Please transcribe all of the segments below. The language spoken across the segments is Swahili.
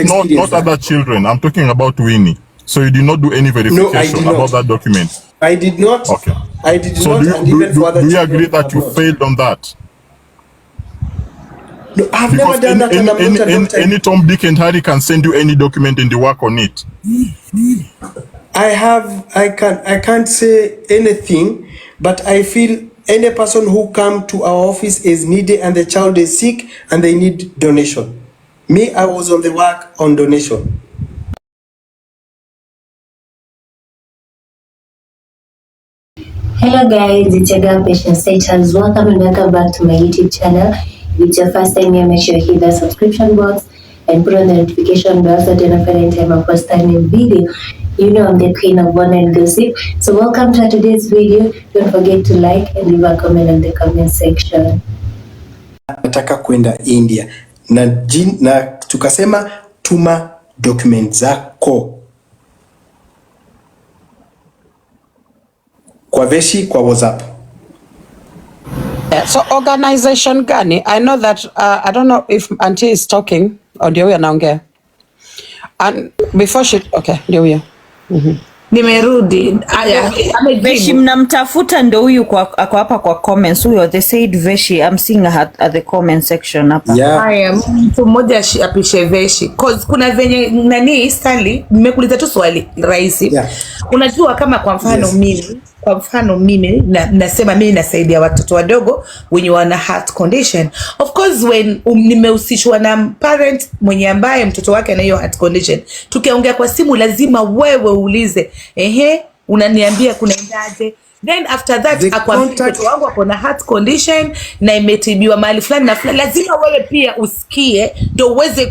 Not other children. I'm talking about Winnie. So you did not do any verification about that document? I did not. Okay. I did so not. Do you agree that you failed on that? No, I've never done that, and I'm not a doctor. Any Tom, Dick, and Harry can send you any document and they work on it. I can't say anything, but I feel any person who come to our office is needy and the child is sick and they need donation. Me, I was on the work on donation. Hello guys, it's your girl Patient Status. Welcome and welcome back to my YouTube channel. If it's your first time here, make sure you hit the subscription box and put on the notification bell so that you don't know any time I post a new video. You know I'm the queen of one and gossip. So welcome to today's video. Don't forget to like and leave a comment in the comment section. Nataka kwenda India na tukasema tuma document zako kwa Veshi kwa WhatsApp. Yeah, so organization gani? I know that I don't know if Auntie is talking or ndio huyo anaongea. And before she ndio huyo. Nimerudi. Veshi mnamtafuta ndo huyu ako hapa kwa comments huyo. They said Veshi, I'm seeing her at the comment section hapa. Yeah. Haya, mtu mmoja apishe Veshi. Cause kuna venye nani Stanley, nimekuuliza tu swali rahisi. Yeah. Unajua kama kwa mfano mimi nasema mimi nasaidia watoto wadogo wenye wana heart condition. Of course when nimehusishwa na parent mwenye ambaye mtoto wake ana hiyo heart condition, tukiongea kwa simu lazima wewe uulize unaniambia kunaendaje. Then after that akwambia mtoto wangu ako na heart condition na imetibiwa mahali fulani na fulani, lazima wewe pia usikie ndio uweze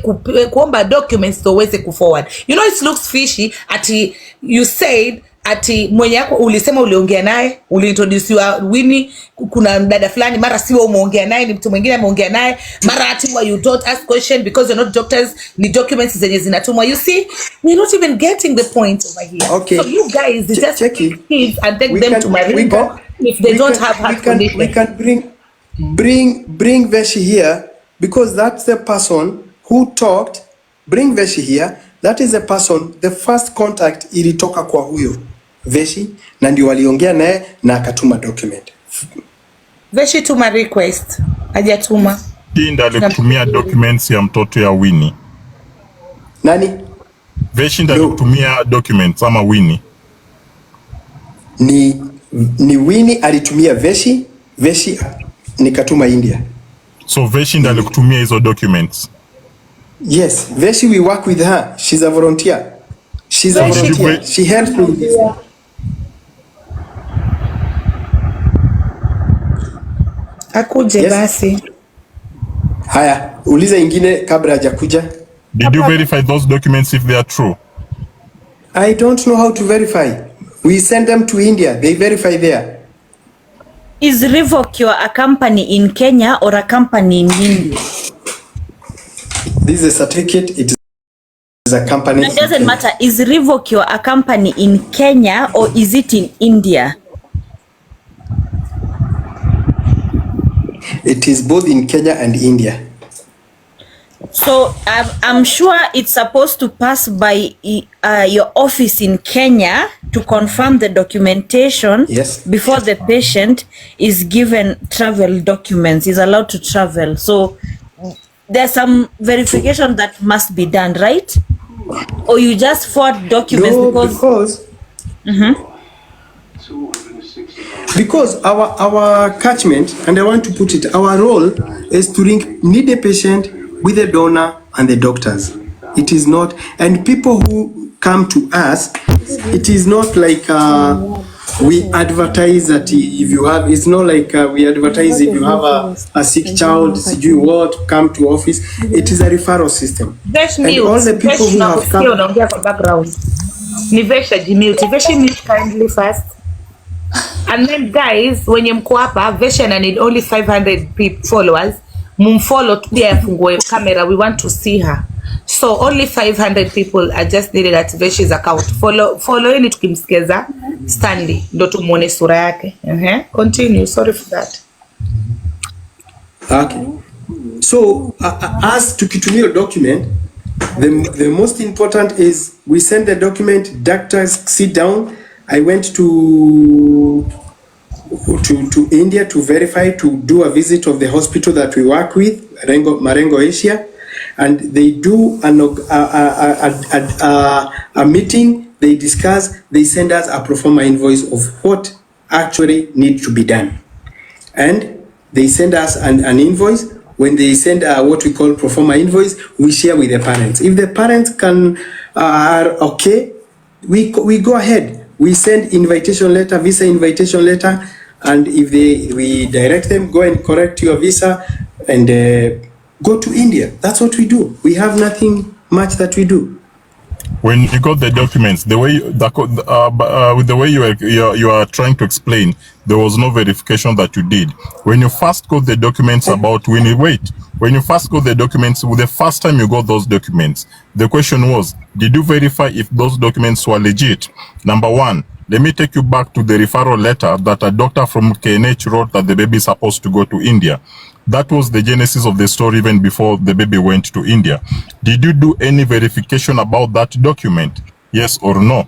kuomba documents ndio uweze kuforward. You know it looks fishy ati you said ati mwenye yako ulisema uliongea naye, uliintroducewa Winnie, kuna dada fulani, mara siwa umeongea naye, ni mtu mwingine ameongea naye, mara ati you don't ask question because you're not doctors, ni documents zenye zinatumwa. You see, we're not even getting the point over here. Okay. So you guys just take kids and take them to Maringo if they don't have heart condition. We can bring Veshi here because that's the person who talked. Bring Veshi here. That is the person, the first contact ilitoka kwa huyo Veshi na ndio waliongea naye na akatuma document. Veshi tuma request, hajatuma. Ndio alikutumia documents ya mtoto ya Winnie. Nani? Veshi ndio alikutumia documents ama Winnie? Ni Winnie alitumia Veshi, Veshi nikatuma India. So Veshi ndio alikutumia hizo documents. Yes, Veshi, we work with her. She's a volunteer. She helps me with this. Akuje basi. Haya, uliza ingine kabla hajakuja. Did you verify those documents if they are true? I don't know how to verify. We send them to India. They verify there. Is Revocure a company in Kenya or a company in India? This is a certificate. It is a company. It doesn't matter. Is Revocure a company in Kenya or is it in India? It is both in Kenya and India. So I'm sure it's supposed to pass by your office in Kenya to confirm the documentation. Yes. Before the patient is given travel documents, is allowed to travel. So there's some verification that must be done, right? Or you just forward documents? No, because our catchment, and I want to put it, our role is to link needy patient with the donor and the doctors. It is not, and people who come to us, it is not like we advertise that if you have, it's not like we advertise if you have a sick child, you what, come to office. It is a referral system. And all the people who have come. Veshi mute kindly first. And then guys, when you mko hapa, Veshi and I need only 500 followers. Mumfollow pia afungue camera. We want to see her. So only 500 people are just needed at Veshi's account. Follow ini tukimsikiza Stanley ndo tumuone sura yake. Continue. Sorry for that. Okay. So as tukitumia document, The most important is we send the document, doctors sit down. I went to India to verify, to do a visit of the hospital that we work with, Marengo Asia, and they do a meeting, they discuss, they send us a pro forma invoice of what actually needs to be done. And they send us an invoice. When they send what we call pro forma invoice, we share with the parents. If the parents are okay, we go ahead. We send invitation letter, visa invitation letter, and if we direct them, go and correct your visa and go to India. That's what we do. We have nothing much that we do. When you got the documents, the way with the way you are trying to explain, there was no verification that you did. When you first got the documents about Winnie, when you first got the documents, the first time you got those documents, the question was, did you verify if those documents were legit? Number one, let me take you back to the referral letter that a doctor from KNH wrote that the baby is supposed to go to India. That was the genesis of the story even before the baby went to India. Did you do any verification about that document? Yes or no?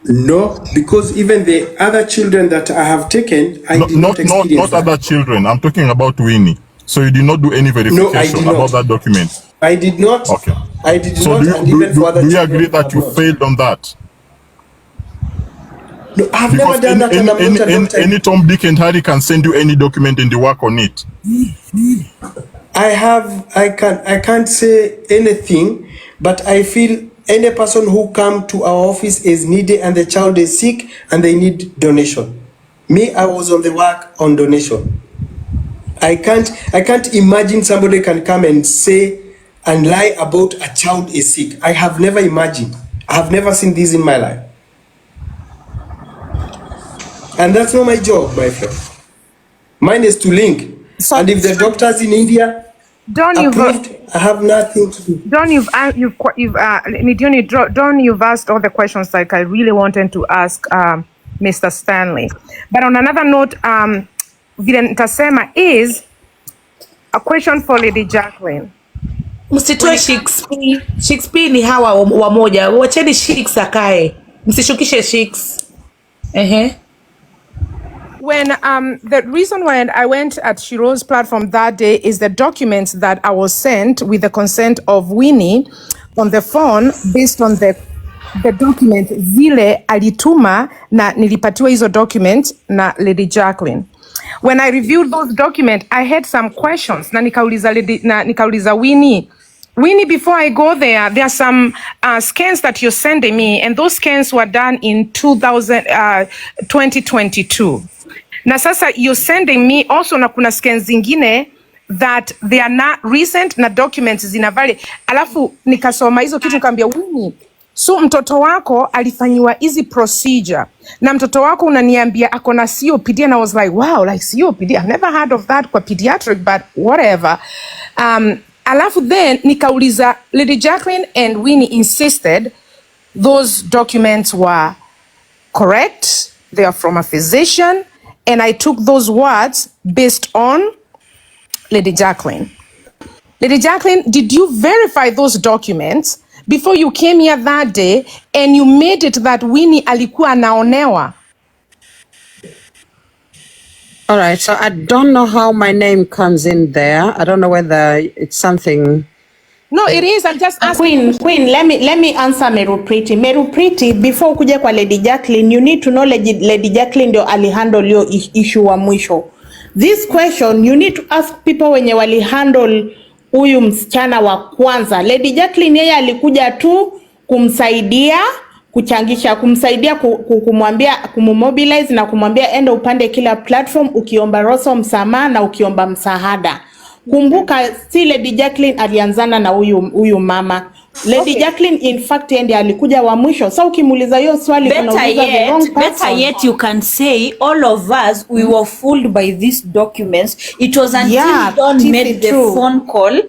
No, because even the other children that I have taken, I did not experience not other children. I'm talking about Winnie. So you did not do any verification about that document? I did not. Okay. I did so not. Do you agree that you failed on that? No, I've because never done that, and I'm not a doctor. Any Tom, Dick, and Harry can send you any document and you work on it. I can't say anything, but I feel any person who come to our office is needy and the child is sick and they need donation. Me, I was on the work on donation. I can't imagine somebody can come and say and lie about a child is sick. I have never imagined. I have never seen this in my life. And that's not my job, my friend. Don't is to link. So, and if the doctors in India approved, I have nothing to do. You've asked all the questions like I really wanted to ask Mr. Stanley. But on another note, vile nitasema is a question for Lady Jacqueline. Msitoe Shakespeare ni hawa wamoja. Wacheni Shakes akae. Msishukishe Shakes. When the reason why I went at Shiro's platform that day is the documents that I was sent with the consent of Winnie on the phone based on the document zile alituma na nilipatiwa hizo documents na Lady Jacqueline. When I reviewed those documents, I had some questions na nikauliza Winnie, before I go there are some scans that you're sending me, and those scans were done in 2022. Na sasa you're sending me also na kuna scans zingine that they are not recent na documents zinavali. Alafu nikasoma hizo kitu nikamwambia Winnie, so mtoto wako alifanyiwa hizi procedure na mtoto wako unaniambia ako na COPD, and I was like, wow, like COPD, I've never heard of that kwa pediatric, but whatever. Alafu then nikauliza Lady Jacqueline, and Winnie insisted those documents were correct, they are from a physician, and I took those words based on Lady Jacqueline. Lady Jacqueline, did you verify those documents before you came here that day and you made it that Winnie alikuwa anaonewa? All right, so I don't know how my name comes in there. I don't know whether it's something. No, it is. I'm just asking. Queen, let me answer Meru Pretty. Meru Pretty, before kuja kwa Lady Jacqueline, you need to know Lady Jacqueline ndio alihandle yo issue wa mwisho. This question, you need to ask people wenye walihandle huyu msichana wa kwanza. Lady Jacqueline yeye alikuja tu kumsaidia, kuchangisha, kumsaidia kumwambia, kummobilize na kumwambia enda upande kila platform ukiomba roso msamaha na ukiomba msaada. Kumbuka si Lady Jacqueline alianzana na huyu mama. Lady Jacqueline in fact ndiye alikuja wa mwisho. So ukimuuliza hiyo swali unauliza the wrong person. Better yet you can say all of us we were fooled by these documents. It was until Don made the phone call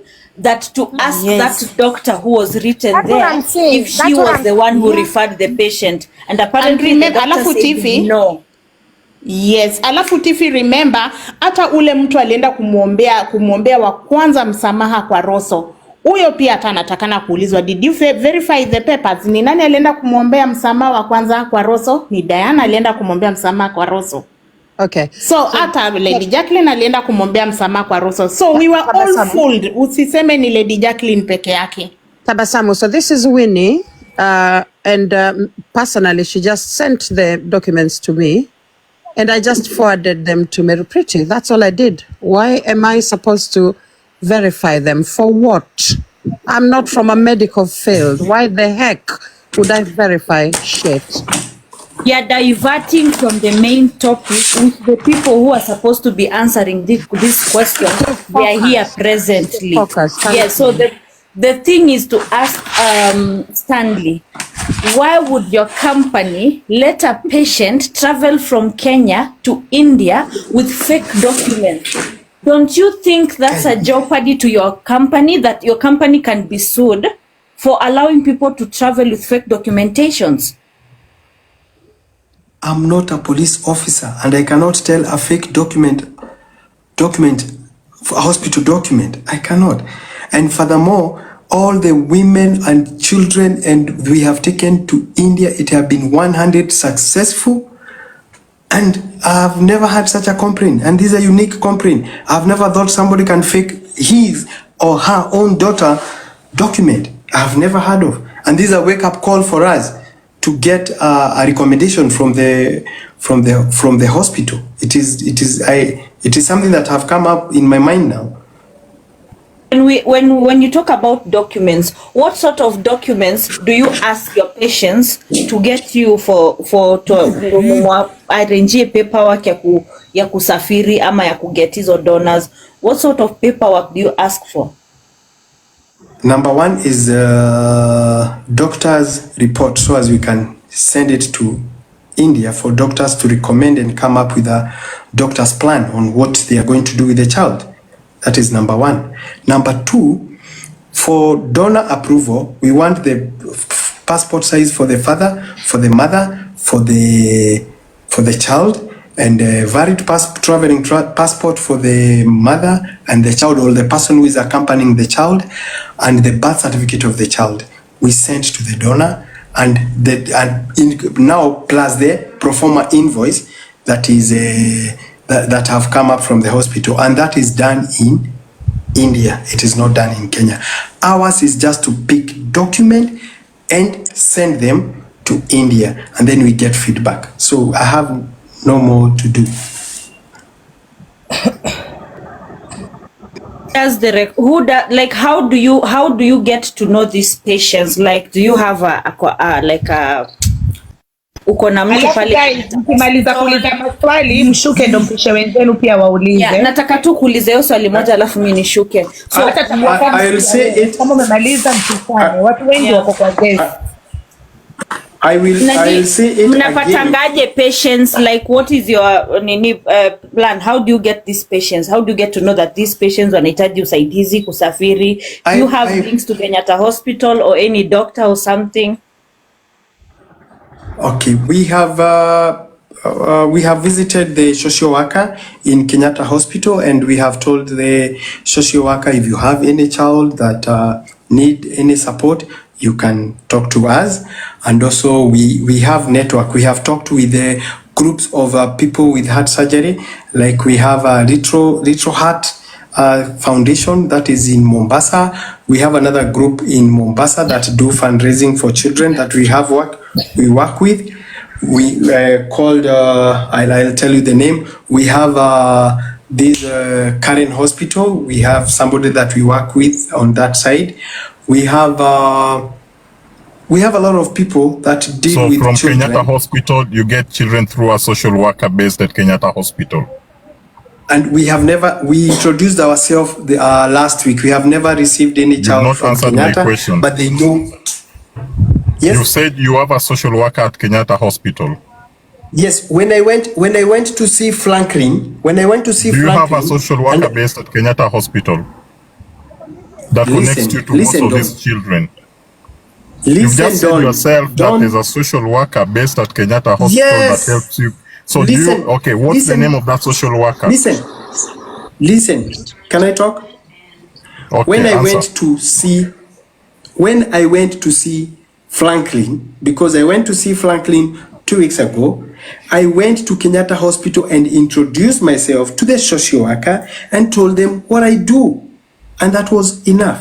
that to ask that doctor who was written there if she was the one who referred the patient, and apparently the doctor said no. Yes, alafu Tifi, remember hata ule mtu alienda kumuombea wa kwanza msamaha kwa Rosso. Huyo pia hata anatakana kuulizwa, did you verify the papers? Ni nani alienda kumwombea msamaha wa kwanza kwa Roso? Ni Diana alienda kumwombea msamaha kwa Roso. Okay. So hata Lady Jacqueline alienda kumwombea msamaha kwa Roso. So we were all fooled. Usiseme ni Lady Jacqueline peke yake. Tabasamu, so this is Winnie, and personally she just sent the documents to me and I just forwarded them to Mary Pretty. That's all I did. Why am I supposed to verify them? For what? I'm not from a medical field. Why the heck would I verify shit? You're diverting from the main topic, which the people who are supposed to be answering this question, they are here presently. Yeah, so the thing is to ask Stanley, why would your company let a patient travel from Kenya to India with fake documents? Don't you think that's a jeopardy to your company, that your company can be sued for allowing people to travel with fake documentations? I'm not a police officer and I cannot tell a fake document, a hospital document. I cannot. And furthermore, all the women and children and we have taken to India, it have been 100 successful. And I've never had such a complaint. And this is a unique complaint. I've never thought somebody can fake his or her own daughter document. I've never heard of. And this is a wake-up call for us to get a recommendation from the hospital. It is something that have come up in my mind now. When you talk about documents, what sort of documents do you ask your patients to get you to arrange paperwork ya kusafiri ama ya kuget hizo donors? What sort of paperwork do you ask for? Number one is doctor's report, so as we can send it to India for doctors to recommend and come up with a doctor's plan on what they are going to do with the child. That is number one. Number two, for donor approval, we want the passport size for the father, for the mother, for the child, and a valid traveling passport for the mother and the child, or the person who is accompanying the child, and the birth certificate of the child. We send to the donor, and now plus the pro forma invoice that is that have come up from the hospital, and that is done in India. It is not done in Kenya. Ours is just to pick document and send them to India, and then we get feedback. So I have no more to do. How do you get to know these patients? Like, do you have uko na mtu pale? Mkimaliza kuuliza maswali mshuke ndo mpishe wenzenu pia waulize. Yeah, nataka tu kuuliza hiyo swali moja alafu mimi nishuke. So I will say it. Kama umemaliza mpisane. Watu wengi wako kwa gesi. I will say it. Mnapatangaje patients? Like, what is your plan? How do you get these patients? How do you get to know that these patients wanahitaji usaidizi kusafiri? Do you have links to Kenyatta Hospital or any doctor or something? Okay, we have visited the social worker in Kenyatta Hospital, and we have told the social worker, if you have any child that need any support, you can talk to us. And also we have network. We have talked with the groups of people with heart surgery. Like we have a Little Heart Foundation that is in Mombasa. We have another group in Mombasa that do fundraising for children that we work with. We called, I'll tell you the name. We have this Karen Hospital. We have somebody that we work with on that side. We have a lot of people that deal with children. So from Kenyatta Hospital, you get children through a social worker based at Kenyatta Hospital. And we introduced ourselves last week. We have never received any child from Kenyatta. You've not answered my question. But they know. Yes. You said you have a social worker at Kenyatta Hospital. Yes. When I went to see Franklin, do you have a social worker based at Kenyatta Hospital that connects you to most of these children? You've just said yourself that there's a social worker based at Kenyatta Hospital that helps you. So what's the name of that social worker? Listen, can I talk? Okay, when I answer. went to see Franklin, because I went to see Franklin 2 weeks ago, I went to Kenyatta Hospital and introduced myself to the social worker and told them what I do. And that was enough.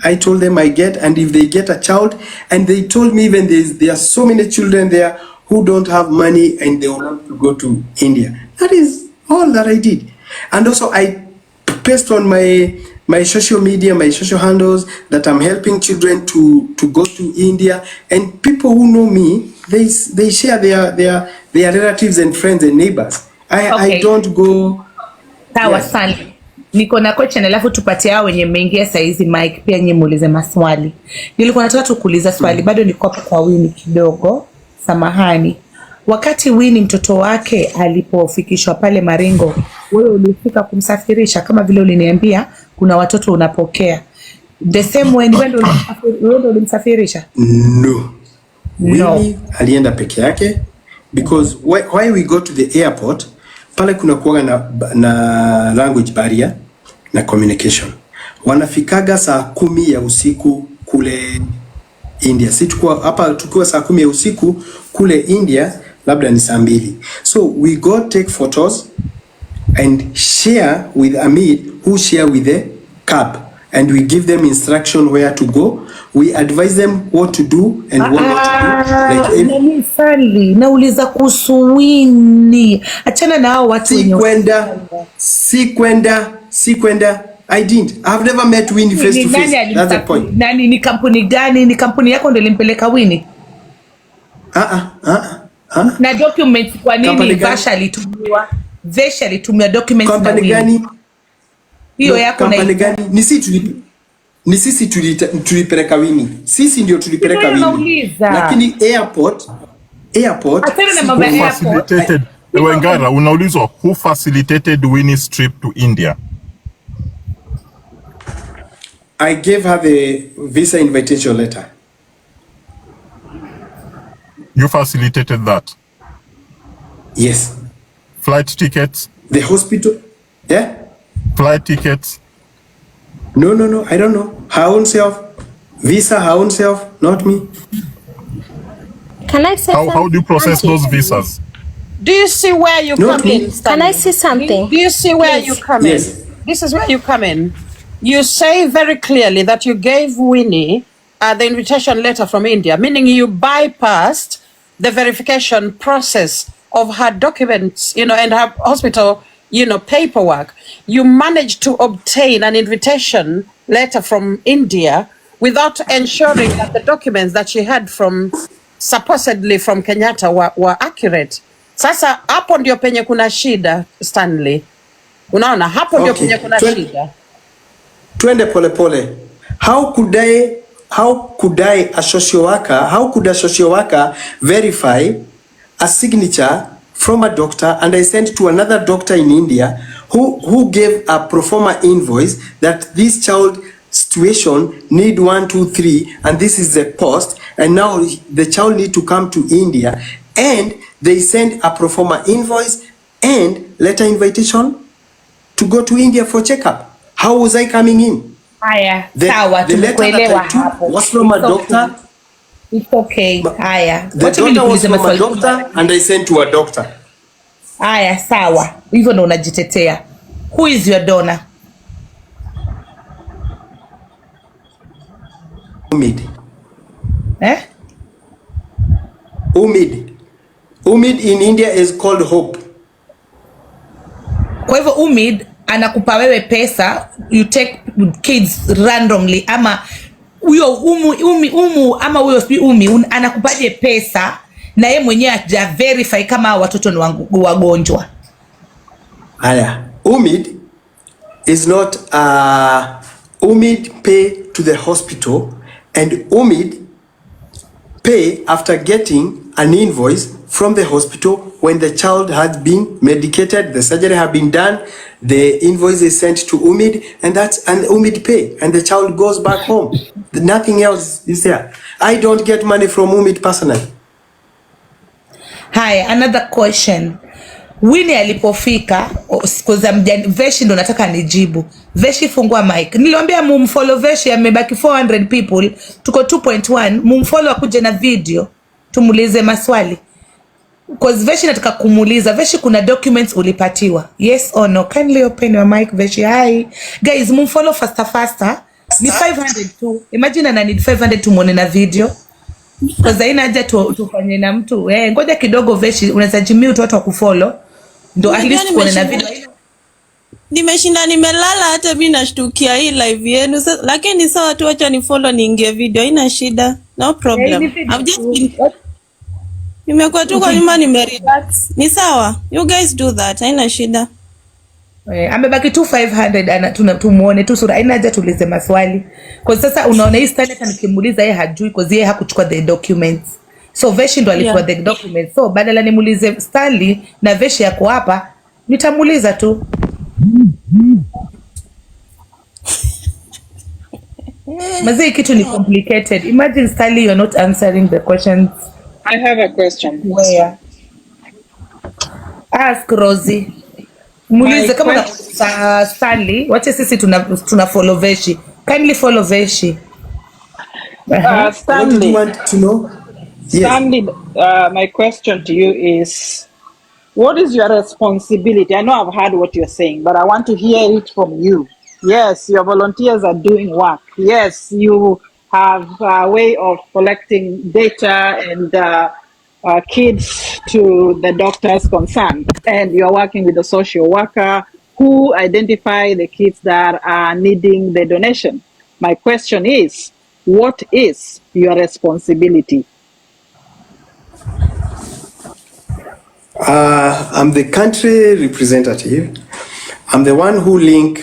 I told them I get, and if they get a child, and they told me even there are so many children there who don't have money and they want to go to India. That is all that I did. And also I pasted on my social media, my social handles, that I'm helping children to go to India, and people who know me, they share their relatives and friends and neighbors. I don't go. Sawa sana. Niko na question alafu tupatie hao wenye mmeingia saizi Mike pia nyinyi muulize maswali. Nilikuwa nataka tukuuliza swali, bado niko hapa kwa Winnie kidogo. Samahani. Wakati Winnie mtoto wake alipofikishwa pale Maringo, wewe ulifika kumsafirisha kama vile uliniambia kuna watoto unapokea. The same way wewe ndio ulimsafirisha? No. Winnie alienda peke yake, because why we go to the airport, pale kuna kuwa na language barrier na communication. Wanafikaga saa 10 ya usiku kule India. Si tukiwa saa 10 ya usiku kule India, labda ni saa 2. So we go take photos and share with Amit, who share with the cab, and we give them instruction where to go. We advise them what to do and what not to do. Nauliza kuhusu Winnie. Achana na hao watu si kwenda. I didn't. I've never met Winnie face to face. That's the point. Nani, ni kampuni gani? Ni kampuni yako ndio ilimpeleka Winnie? Na documents kwa nini Vasha alitumiwa? Vesha alitumia documents na Winnie. Gani? Hiyo yako na gani? Ni sisi tulipeleka Winnie. Sisi ndio tulipeleka Winnie. Lakini airport Atena na mambo ya airport. Wengara, unaulizwa who facilitated Winnie's trip to India? I gave her the visa invitation letter. You facilitated that? Yes. Flight tickets? The hospital? Yeah. Flight tickets? No, I don't know. Her own self. Visa, her own self, not me. Can I say something? How do you process those visas? Do you see where you come in? Can I say something? Do you see where you come in? This is where you come in. You say very clearly that you gave Winnie the invitation letter from India, meaning you bypassed the verification process of her documents, and her hospital, paperwork. You managed to obtain an invitation letter from India without ensuring that the documents that she had supposedly from Kenyatta were accurate. Sasa hapo ndio penye kuna shida, Stanley. Unaona, hapo ndio penye kuna shida. Twende pole. How could a social worker verify a signature from a doctor, and I sent to another doctor in India who gave a pro forma invoice that this child situation need 1, 2, 3, and this is the cost, and now the child need to come to India, and they send a pro forma invoice and letter invitation to go to India for checkup. How was I coming in? Haya, sawa, tumekuelewa hapo. Was from a doctor. It's okay. Haya. The doctor was from a doctor and I sent to a doctor. Haya, sawa. Hivyo ndo unajitetea. Who is your donor? Umid. Umid in India is called Hope. Kwa hivyo Umid anakupa wewe pesa, you take kids randomly, ama huyo ama huyo Umi anakupaje pesa na yeye mwenyewe haja verify kama watoto ni wagonjwa? Haya, Umid is not Umid pay to the hospital, and Umid pay after getting an invoice from the hospital when the child has been medicated, the surgery has been done, the invoice is sent to Umid, and Umid pay, and the child goes back home. Nothing else is there. I don't get money from Umid personally. Hi, another question. Winnie alipofika Veshi ndo nataka nijibu. Veshi fungua mic. Niliwaambia mumfollow Veshi, amebaki 400 people. Tuko 2.1. Mumfollow akuje na video. Tumulize maswali. Because Veshi nataka kumuliza. Veshi, kuna documents ulipatiwa? Yes or no? Kindly open your mic, Veshi. Hi. Guys, mumfollow faster. Ni 500 tu. Imagine ana need 500 tumuone na video. Because haina haja tufanye na mtu. Ngoja kidogo Veshi, unaweza jimute watu wa kufollow. Ndo at least kuone na video. Nimeshinda nimelala, hata mimi nashtukia hii live yenu. Lakini sawa tu, acha ni follow niingie video, haina shida. No problem. I've just been nimekuwa tu kwa nyuma nimerelax. Ni sawa. You guys do that. Haina shida. Amebaki tu 500 tumuone tu sura. Haina haja tuulize maswali. Kwa sasa unaona hii style hata nikimuuliza yeye hajui because yeye hakuchukua the documents. So Veshi ndo alikuwa the documents. So badala nimuulize Stanley na Veshi yako hapa, nitamuuliza tu. Mazee kitu ni complicated. Imagine Stanley, you're not answering the questions. I have a question. Where? Ask Rosie. Muulize kama na Stanley, wacha sisi tuna follow Veshi. Kindly follow Veshi. Stanley, what do you want to know? Yes. Stanley, my question to you is, what is your responsibility? I know I've heard what you're saying, but I want to hear it from you. Yes, your volunteers are doing work. Yes, you have a way of collecting data and kids to the doctors concerned, and you're working with the social worker who identify the kids that are needing the donation. My question is, what is your responsibility? I'm the country representative. I'm the one who link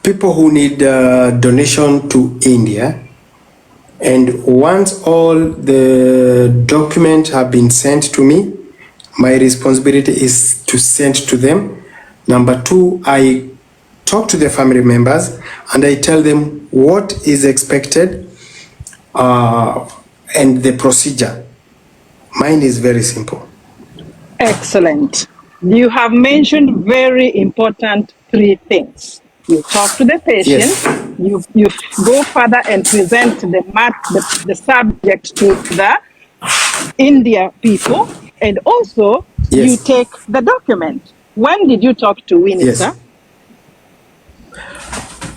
people who need donation to India. And once all the documents have been sent to me, my responsibility is to send to them. Number two, I talk to the family members and I tell them what is expected and the procedure. Mine is very simple. Excellent. You have mentioned very important 3 things. You talk to the patient, yes. you go further and present the subject to the India people, and also yes. you take the document. When did you talk to Winnie, yes. sir?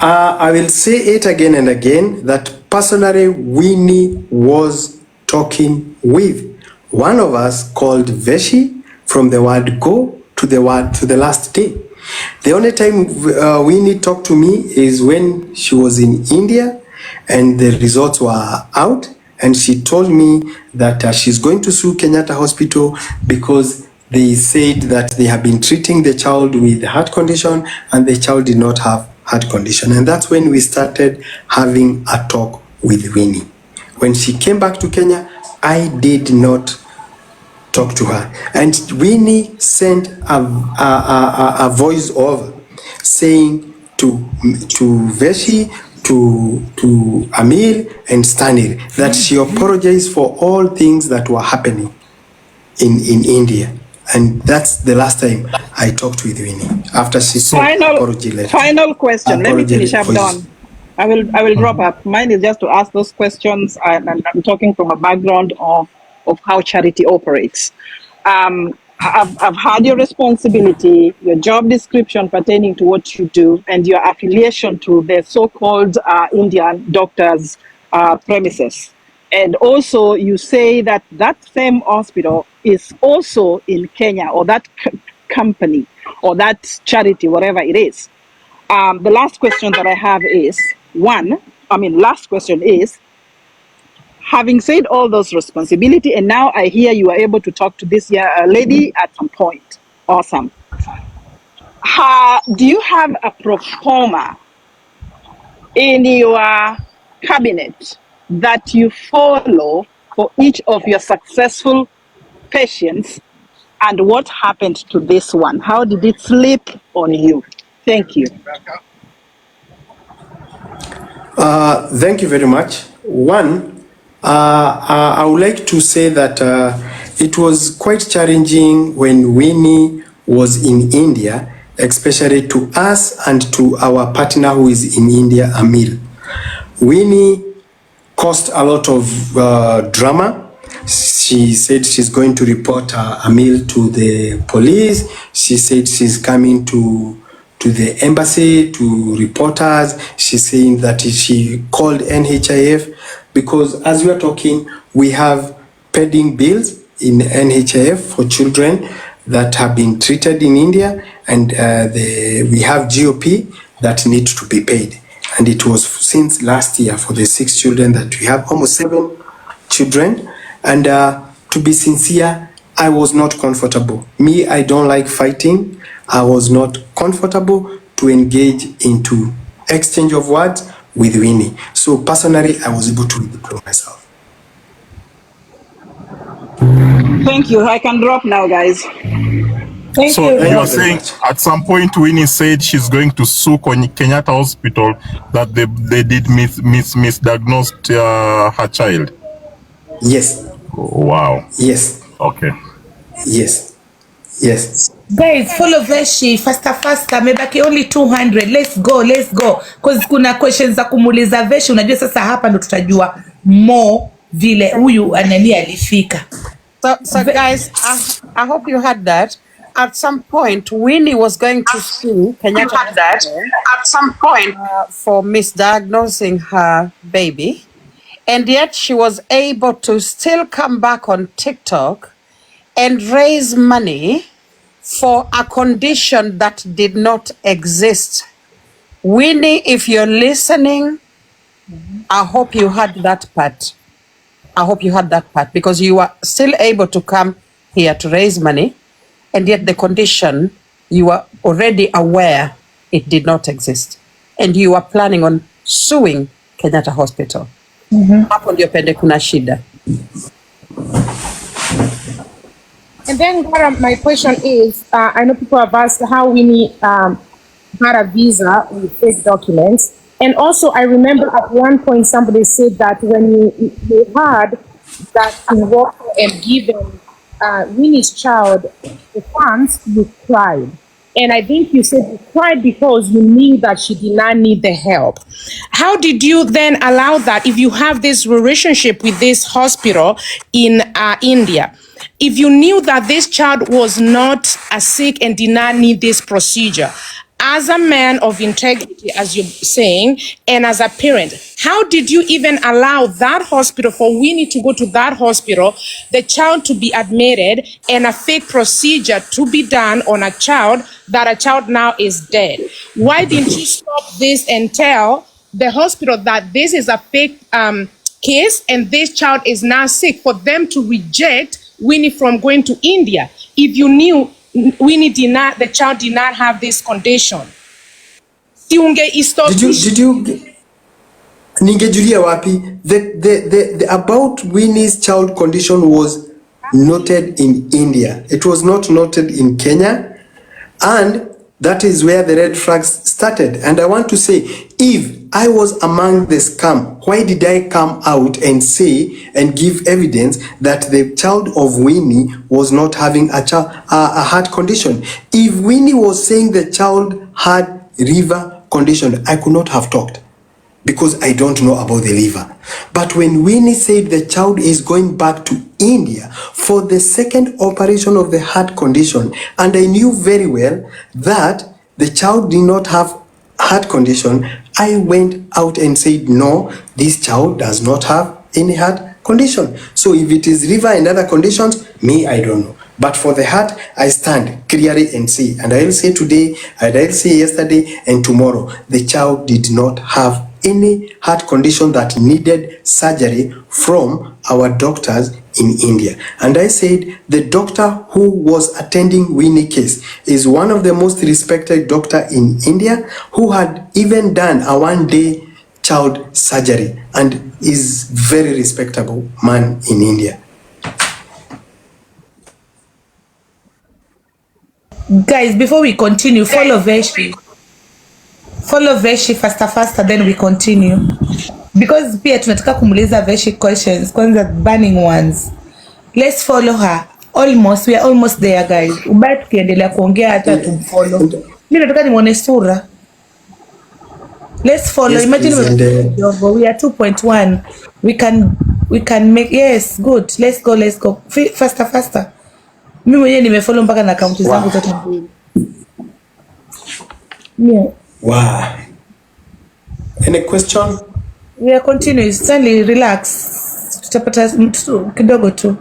I will say it again and again that personally Winnie was talking with one of us called Veshi, from the word go to the last day. The only time Winnie talked to me is when she was in India and the results were out, and she told me that she's going to sue Kenyatta Hospital because they said that they have been treating the child with heart condition and the child did not have heart condition. And that's when we started having a talk with Winnie. When she came back to Kenya, I did not talk to her, and Winnie sent a voice over saying to Veshi, to Amir and Stanley that she apologized for all things that were happening in India. And that's the last time I talked with Winnie after she sent apology letter. Final question. Let me finish up, Don. I will drop up. Mine is just to ask those questions, and I'm talking from a background of how charity operates. I've had your responsibility, your job description pertaining to what you do, and your affiliation to the so-called Indian doctors' premises. And also, you say that that same hospital is also in Kenya, or that company, or that charity, whatever it is. The last question that I have is, last question is, having said all those responsibility, and now I hear you are able to talk to this lady at some point. Awesome. Do you have a pro forma in your cabinet that you follow for each of your successful patients, and what happened to this one? How did it slip on you? Thank you. Thank you very much. One, I would like to say that it was quite challenging when Winnie was in India, especially to us and to our partner who is in India, Amil. Winnie caused a lot of drama. She said she's going to report Amil to the police. She said she's coming to the embassy to report us. She's saying that she called NHIF because as we are talking, we have pending bills in NHIF for children that have been treated in India, and we have GOP that need to be paid. And it was since last year for the 6 children that we have, almost 7 children. And to be sincere, I was not comfortable. Me, I don't like fighting. I was not comfortable to engage into exchange of words with Winnie. So personally, I was able to withdraw myself. Thank you. I can drop now, guys. Thank you are saying at some point Winnie said she's going to sue Kenyatta Hospital that they did misdiagnosed her child. Yes. Oh, wow. Yes. Okay. Yes. Yes. Guys, follow Veshi faster. Mebaki only 200. Let's go. Because kuna questions za kumuuliza Veshi. Unajua sasa hapa ndo tutajua more vile huyu anani alifika. So guys, I hope you heard that. At some point, Winnie was going to sue Kenyatta for misdiagnosing her baby. And yet she was able to still come back on TikTok and raise money for a condition that did not exist. Winnie, if you're listening, I hope you heard that part. Because you were still able to come here to raise money, and yet the condition, you were already aware it did not exist. And you are planning on suing Kenyatta Hospital. Hapo ndio pende kuna shida. And then my question is, I know people have asked how Winnie had a visa with fake documents. And also I remember at one point somebody said that when you heard that Kumewaka had given Winnie's child the funds, you cried. And I think you said you cried because you knew that she did not need the help. How did you then allow that if you have this relationship with this hospital in India? If you knew that this child was not sick and did not need this procedure, as a man of integrity, as you're saying, and as a parent, how did you even allow that hospital, for Winnie to go to that hospital, the child to be admitted, and a fake procedure to be done on a child, that a child now is dead? Why didn't you stop this and tell the hospital that this is a fake case and this child is now sick, for them to reject Winnie from going to India? If you knew Winnie the child did not have this condition. Did you ningejulia wapi? The about Winnie's child condition was noted in India. It was not noted in Kenya, and that is where the red flags started. And I want to say, if I was among the scam, why did I come out and say and give evidence that the child of Winnie was not having a heart condition? If Winnie was saying the child had liver condition, I could not have talked, because I don't know about the liver. But when Winnie said the child is going back to India for the second operation of the heart condition, and I knew very well that the child did not have heart condition, I went out and said, no, this child does not have any heart condition. So if it is liver and other conditions, me, I don't know. But for the heart, I stand clearly and say, and I'll say today, and I'll say yesterday and tomorrow, the child did not have any heart condition that needed surgery from our doctors in India. And I said the doctor who was attending Winnie's case is one of the most respected doctor in India, who had even done a one-day child surgery and is very respectable man in India. Guys, before we continue, follow Veshi faster, then we continue, because pia tunataka kumuuliza Veshi questions, kwanza burning ones. Let's follow her. Almost, we are almost there guys. Ubaya tukiendelea kuongea hata tumfollow. Mimi nataka nimuone sura. Let's follow. Yes, Imagine please, we are 2.1. We can make, yes, good. Let's go. Faster. Mimi mwenyewe nimefollow mpaka na account zangu zote mbili. Yeah. Wow. Any question? Yeah, continue. Stanley, relax. Tutapata kidogo tu.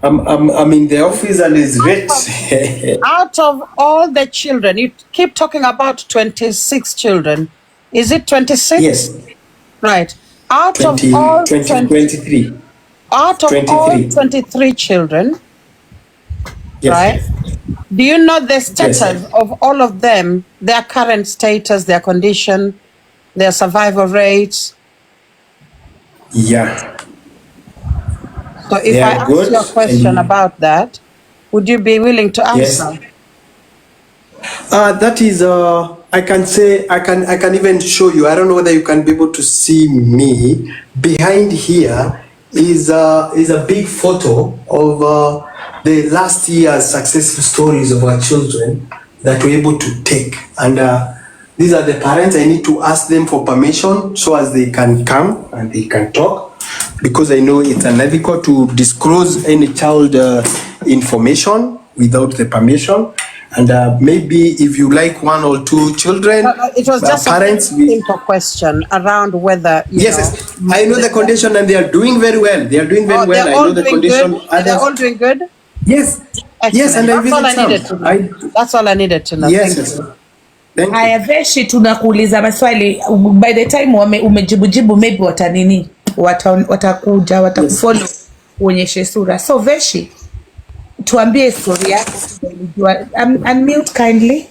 I'm in the office and it's red. Out of all the children, you keep talking about 26 children. Is it 26? Yes. Right. Out 20, of all 23. Out of 23. all 23 children, Yes. right? Do you know the status Yes. of all of them, their current status, their condition, their survival rates? Yeah. So if They I are ask good you a question and- about that, would you be willing to Yes. answer? That is, I can say, I can even show you. I don't know whether you can be able to see me. Behind here is a big photo of the last year's successful stories of our children that we're able to take. And these are the parents. I need to ask them for permission so as they can come and they can talk, because I know it's unethical to disclose any child information without the permission. And maybe if you like one or two children, It was just parents, a simple question around whether you yes, I know the condition and they are doing very well. They are doing very well. They're I all know the doing condition. good. They're all doing good. Yes. Excellent. Yes, and I That's all I visit needed to some. know. That's all I needed to know. Yes, Thank yes. you. Thank you. Haya Veshi, tunakuuliza maswali. By the time umejibu maybe watanini watakuja watakufollow uonyeshe sura. So Veshi, tuambie story yako. Unmute kindly.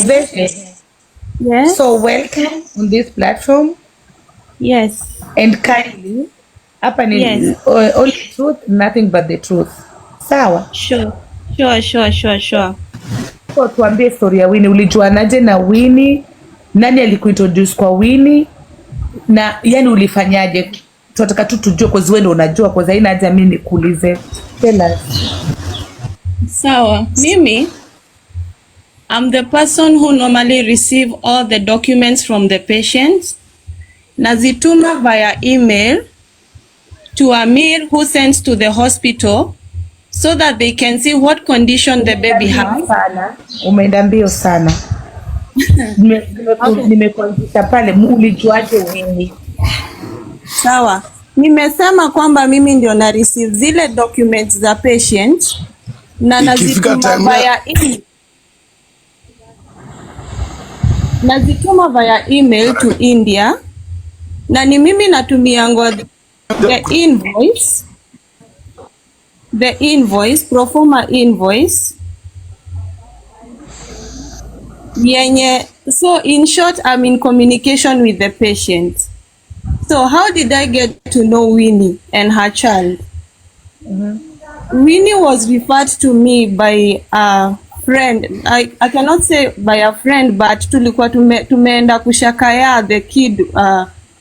Veshi. Yes. So welcome on this platform. Yes. And kindly, hapa ni Yes. only truth, nothing but the truth. Sawa? Sure. So tuambie story ya Winnie. Ulijuanaje na Winnie? Nani alikuintroduce kwa Winnie? Na yani ulifanyaje? Tunataka tu tujue kwa wewe ndio unajua, kwa haina haja mimi nikuulize. Tell us. Sawa. Mimi, I'm the person who normally receive all the documents from the patients. Nazituma via email to Amir, who sends to the hospital so that they can see what condition the baby has. Umeenda mbio sana. Nimekuanzisha pale, ulijuaje Winnie? Sawa. Nimesema kwamba mimi ndio na receive zile documents za patient na nazituma via email to India, na ni mimi natumiango the invoice pro forma invoice yenye. So in short, I'm in communication with the patient. So how did I get to know Winnie and her child? Winnie was referred to me by a friend. I cannot say by a friend, but tulikuwa tumeenda kushakaya the kid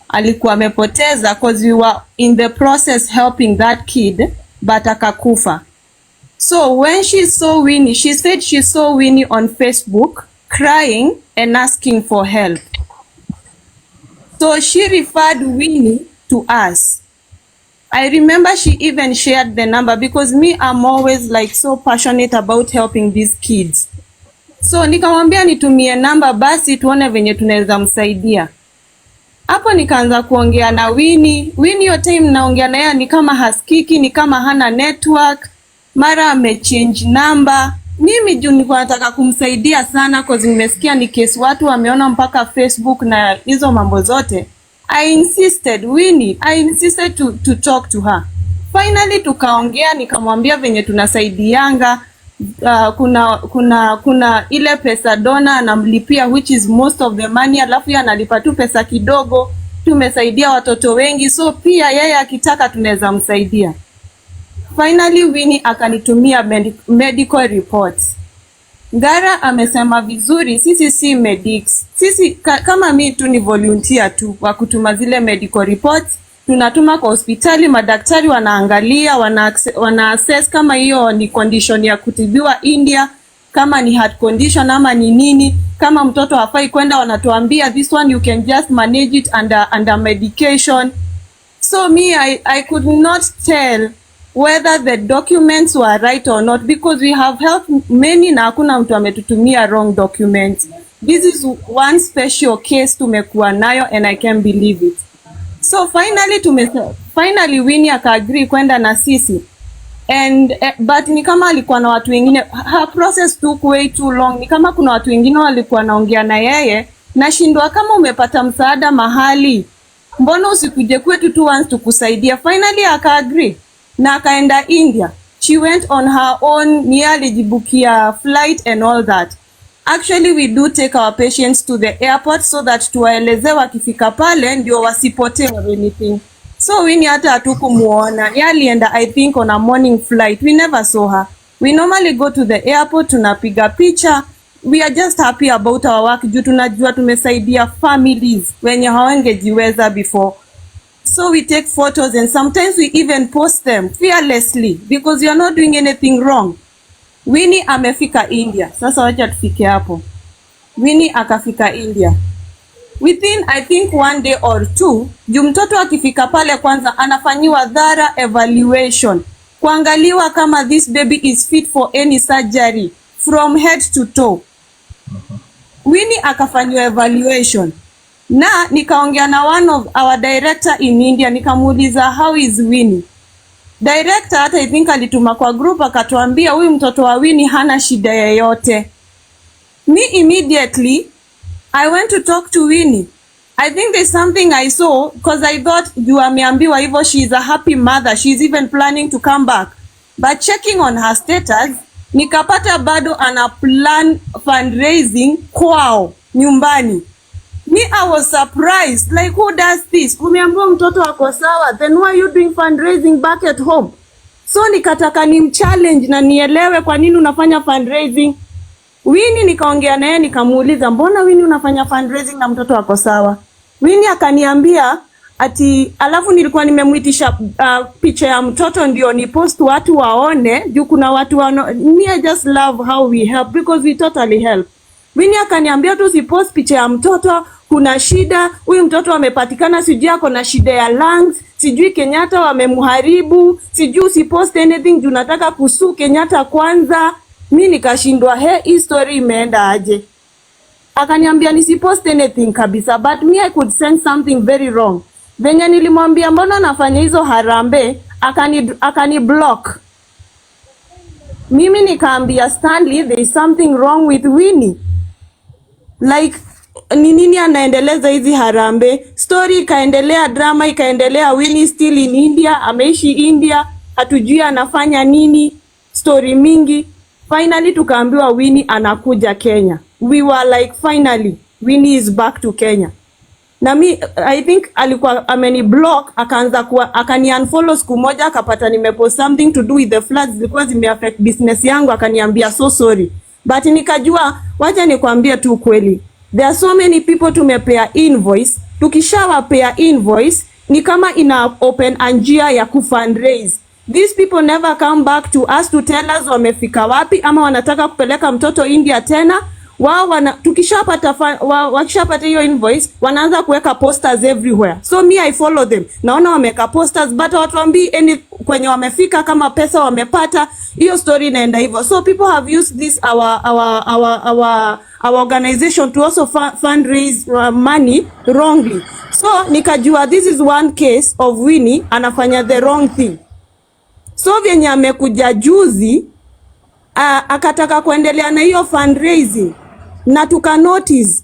alikuwa amepoteza, because we were in the process helping that kid, but akakufa. So when she saw Winnie, she said she saw Winnie on Facebook crying and asking for help. So she referred Winnie to us. I remember she even shared the number, because me, I'm always like so passionate about helping these kids. So nikamwambia nitumie namba basi tuone venye tunaweza msaidia. Hapo nikaanza kuongea na Winnie. Winnie your time naongea na yeye ni kama hasikiki, ni kama hana network, mara amechange number. Mimi juu nilikuwa nataka kumsaidia sana, cause nimesikia ni case watu wameona mpaka Facebook na hizo mambo zote. I insisted to talk to her. Finally tukaongea, nikamwambia venye tunasaidianga, kuna ile pesa dona anamlipia, which is most of the money, alafu yeye analipa tu pesa kidogo. Tumesaidia watoto wengi, so pia yeye akitaka tunaweza msaidia. Finally Winnie akanitumia medical reports Ngara amesema vizuri, sisi si medics. Sisi kama mi tu ni volunteer tu wa kutuma zile medical reports, tunatuma kwa hospitali, madaktari wanaangalia, wana assess kama hiyo ni condition ya kutibiwa India, kama ni heart condition ama ni nini. Kama mtoto hafai kwenda, wanatuambia this one you can just manage it under medication. So me, I could not tell whether the documents were right or not, because we have helped many na hakuna mtu ametutumia wrong documents. This is one special case tumekuwa nayo and I can't believe it. So finally Winnie aka-agree kwenda na sisi. And but ni kama alikuwa na watu wengine, her process took way too long. Ni kama kuna watu wengine walikuwa naongea na yeye, nashindwa kama umepata msaada mahali, mbona usikuje kwetu tu once tukusaidia. Finally aka-agree na akaenda India. She went on her own, ni alijibukia flight and all that. Actually we do take our patients to the airport so that tuwaeleze wakifika pale ndio wasipotee or anything. So Winnie hata hatukumuona. Yeye alienda I think on a morning flight. We never saw her. We normally go to the airport, tunapiga picha. We are just happy about our work. Juu tunajua tumesaidia families wenye hawangejiweza before. So we take photos and sometimes we even post them fearlessly because you are not doing anything wrong. Winnie amefika India. Sasa wacha tufike hapo. Winnie akafika India. Within I think 1 day or 2, juu mtoto akifika pale kwanza anafanyiwa thorough evaluation. Kuangaliwa kama this baby is fit for any surgery from head to toe. Winnie akafanyiwa evaluation. Na nikaongea na one of our director in India, nikamuuliza how is Winnie. Director hata I think alituma kwa group akatuambia huyu mtoto wa Winnie hana shida yoyote. Me immediately I went to talk to Winnie. I think there's something I saw because I thought you ameambiwa hivyo, she is a happy mother, she's even planning to come back. But checking on her status, nikapata bado ana plan fundraising kwao nyumbani. Me, I was surprised. Like, who does this? Umeambiwa mtoto wako sawa, then why are you doing fundraising back at home? So nikataka nimchallenge na nielewe kwa nini unafanya fundraising. Winnie nikaongea naye nikamuuliza, mbona Winnie unafanya fundraising na mtoto wako sawa? Winnie akaniambia ati, alafu nilikuwa nimemuitisha picha ya mtoto ndio ni post watu waone, juu kuna watu me, I just love how we help because we totally help. Winnie akaniambia tu usipost picha ya mtoto, kuna shida, huyu mtoto amepatikana sijui ako na shida ya lungs, sijui Kenyatta wamemharibu, sijui usipost anything juu nataka kusuu Kenyatta kwanza. Mimi nikashindwa hii story imeenda aje. Akaniambia nisipost anything kabisa, but me I could sense something very wrong. Venye nilimwambia mbona nafanya hizo harambe, akani block. Mimi nikaambia Stanley there is something wrong with Winnie. Like ni nini anaendeleza hizi harambe? Story ikaendelea, drama ikaendelea, Winnie still in India, ameishi India, hatujui anafanya nini, story mingi. Finally tukaambiwa Winnie anakuja Kenya. We were like finally Winnie is back to Kenya. Na mi I think alikuwa ameni block, akaanza akani unfollow siku moja, akapata nimepost something to do with the floods zilikuwa zimeaffect business yangu, akaniambia so sorry. But nikajua wacha nikwambie tu kweli. There are so many people tumepea invoice, tukishawapea invoice ni kama ina open njia ya kufundraise. These people never come back to us to tell us wamefika wapi ama wanataka kupeleka mtoto India tena. Wao wakishapata hiyo invoice wanaanza kuweka posters everywhere. So me I follow them. Naona wameka posters but watuambii kwenye wamefika kama pesa wamepata. Hiyo story inaenda hivyo. So people have used this our organization to also fundraise money wrongly. So nikajua this is one case of Winnie anafanya the wrong thing. So vyenye amekuja juzi akataka kuendelea na hiyo fundraising na tuka notice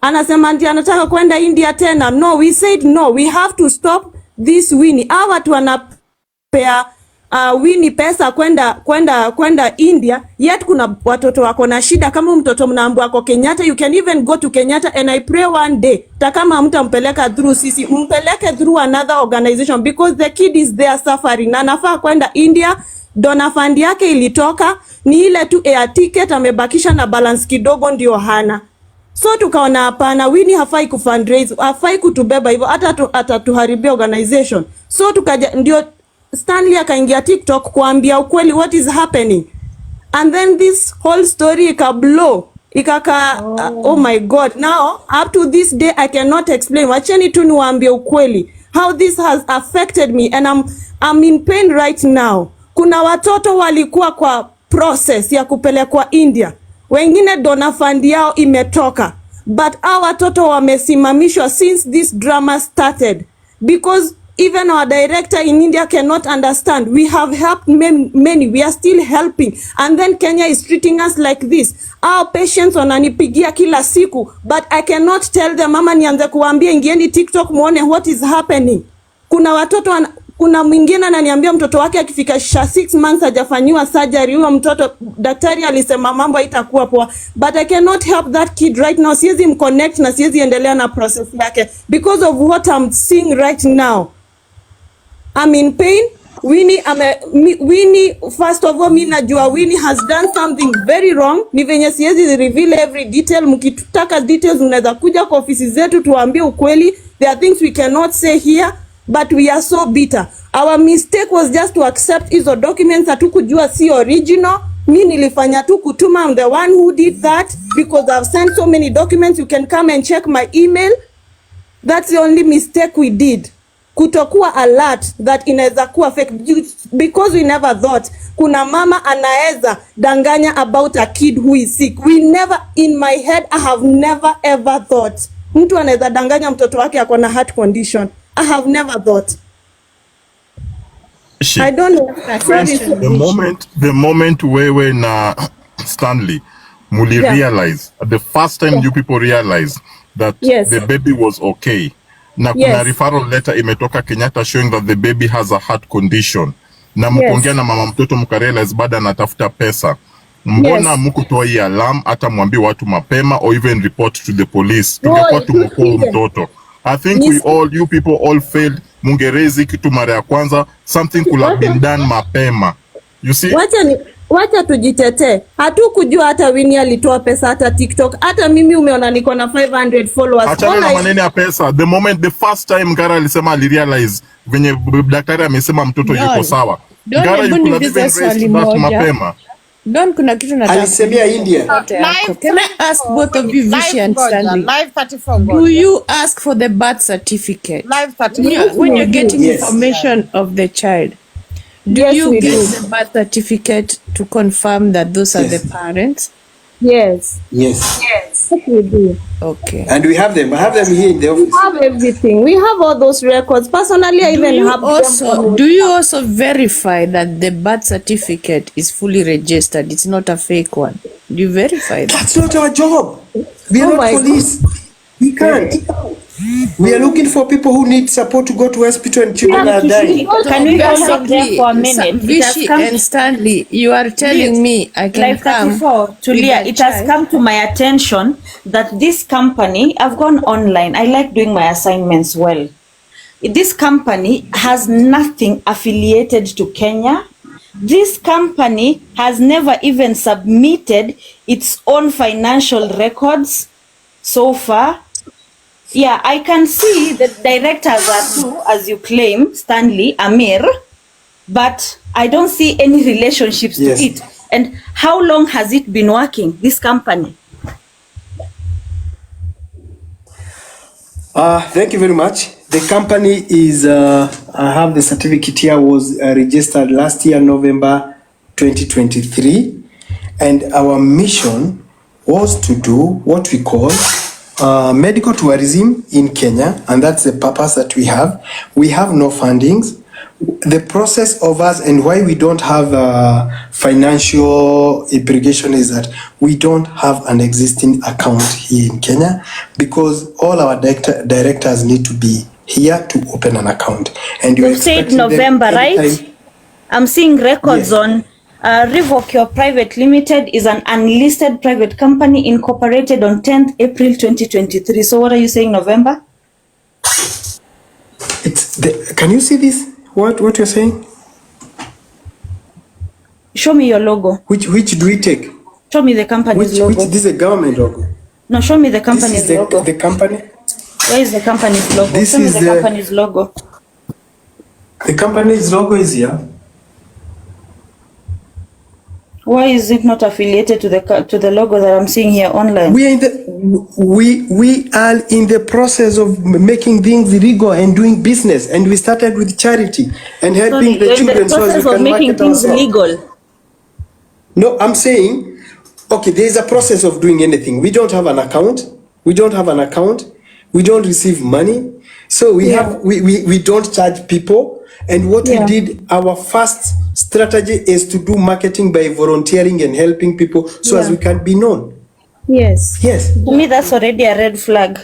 anasema ndiye anataka kwenda India tena. No, we said no, we have to stop this Winnie. Hawa watu wanapea Winnie pesa kwenda India, yet kuna watoto wako na shida. Kama mtoto mnaambiwa wako Kenyatta, you can even go to Kenyatta, and I pray one day takama mtampeleka through sisi, mpeleke through another organization because the kid is there suffering na anafaa kwenda India Donor fund yake ilitoka, ni ile tu air ticket amebakisha na balance kidogo ndio hana. So tukaona hapana, Winnie hafai kufundraise, hafai kutubeba hivyo, hata atatuharibia organization. So tukaja, ndio Stanley akaingia TikTok kuambia ukweli what is happening. And then this whole story ikablow. Oh my God. Now, up to this day, I cannot explain. Wacheni tu niwaambie ukweli. How this has affected me. And I'm in pain right now. Kuna watoto walikuwa kwa process ya kupelekwa India. Wengine donor fund yao imetoka. But our watoto wamesimamishwa since this drama started. Because even our director in India cannot understand. We have helped many. We are still helping. And then Kenya is treating us like this. Our patients wananipigia kila siku. But I cannot tell them, mama nianze kuambia ingieni TikTok muone what is happening. Kuna watoto kuna mwingine ananiambia mtoto wake akifika 6 months hajafanyiwa surgery. Huyo mtoto daktari alisema mambo haitakuwa poa. But I cannot help that kid right now. Siwezi mconnect na siwezi endelea na process yake. Because of what I'm seeing right now. I'm in pain. Winnie, first of all, mimi najua Winnie has done something very wrong. Ni venye siwezi reveal every detail. Mkitaka details unaweza kuja kwa ofisi zetu tuambie ukweli. There are things we cannot say here, but we are so bitter. Our mistake was just to accept hizo documents. Hatukujua si original. Mimi nilifanya tu kutuma. I'm the one who did that because I've sent so many documents. You can come and check my email. That's the only mistake we did. Kutokuwa alert that inaweza kuwa fake because we never thought kuna mama anaweza danganya about a kid who is sick. We never, in my head, I have never ever thought mtu anaweza danganya mtoto wake ako na heart condition. I have never thought. I don't know. The moment wewe na Stanley muli realize, the first time you people realize that the baby was okay. Na kuna referral letter imetoka Kenyatta showing that the baby has a heart condition. Na mkongea na mama mtoto mkarealize bado anatafuta pesa. Mbona mkutoa hii alarm hata mwambie watu mapema or even report to the police? Tungekuwa tumwokoa mtoto. I think you people all failed. Mungerezi kitu mara ya kwanza. Something could have been done mapema. You see? Wacha tujitetee. Hatukujua hata Winnie alitoa pesa hata TikTok. Hata mimi umeona niko na 500 followers. Achana na maneno ya pesa. The first time Ngara alisema alirealize venye daktari amesema mtoto yuko sawa. Ngara yuko na even mapema. Don, kuna kitu nataka alisemea India. Can I ask both of you, Vishi and Stanley? Do you ask for the birth certificate? When you're getting information of the child, do you get the birth certificate to confirm that those are the parents? Yes. We do. Okay. And we have them. I have them here in the office. We have everything. We have all those records. Personally, I even have them. Do you also verify that the birth certificate is fully registered? It's not a fake one. Do you verify that? That's not our job. We are not police. We can't. We are looking for people who need support to go to hospital and children are dying. Can we hold on there for a minute? Vishi and Stanley, you are telling me I can Live 34, Tulia, it has come to my attention that this company, I've gone online. I like doing my assignments well. This company has nothing affiliated to Kenya. This company has never even submitted its own financial records so far. Yeah, I can see the directors are true, as you claim, Stanley, Amir, but I don't see any relationships to it. And how long has it been working, this company? Thank you very much. The company is, I have the certificate here, was registered last year, November 2023. And our mission was to do what we call medical tourism in Kenya, and that's the purpose that we have. We have no fundings. The process of us and why we don't have financial obligation is that we don't have an existing account here in Kenya because all our directors need to be here to open an account. And you said November, right? I'm seeing records on Revoke Your Private Limited is an unlisted private company incorporated on 10th April 2023. So what are you saying, November? Can you see this? What you're saying? Show me your logo. Which do we take? Show me the company's logo. Which this is a government logo. No, show me the company's logo. The company. Where is the company's logo? This show me is the company's logo. The company's logo is here. Why is it not affiliated to the logo that I'm seeing here online? We are in the process of making things legal and doing business, and we started with charity and helping the children so as we can market ourselves. Legal. No, I'm saying, okay, there is a process of doing anything. We don't have an account. We don't receive money, so we don't charge people. And what we did, our first strategy is to do marketing by volunteering and helping people so as we can be known. Yes. To me, that's already a red flag.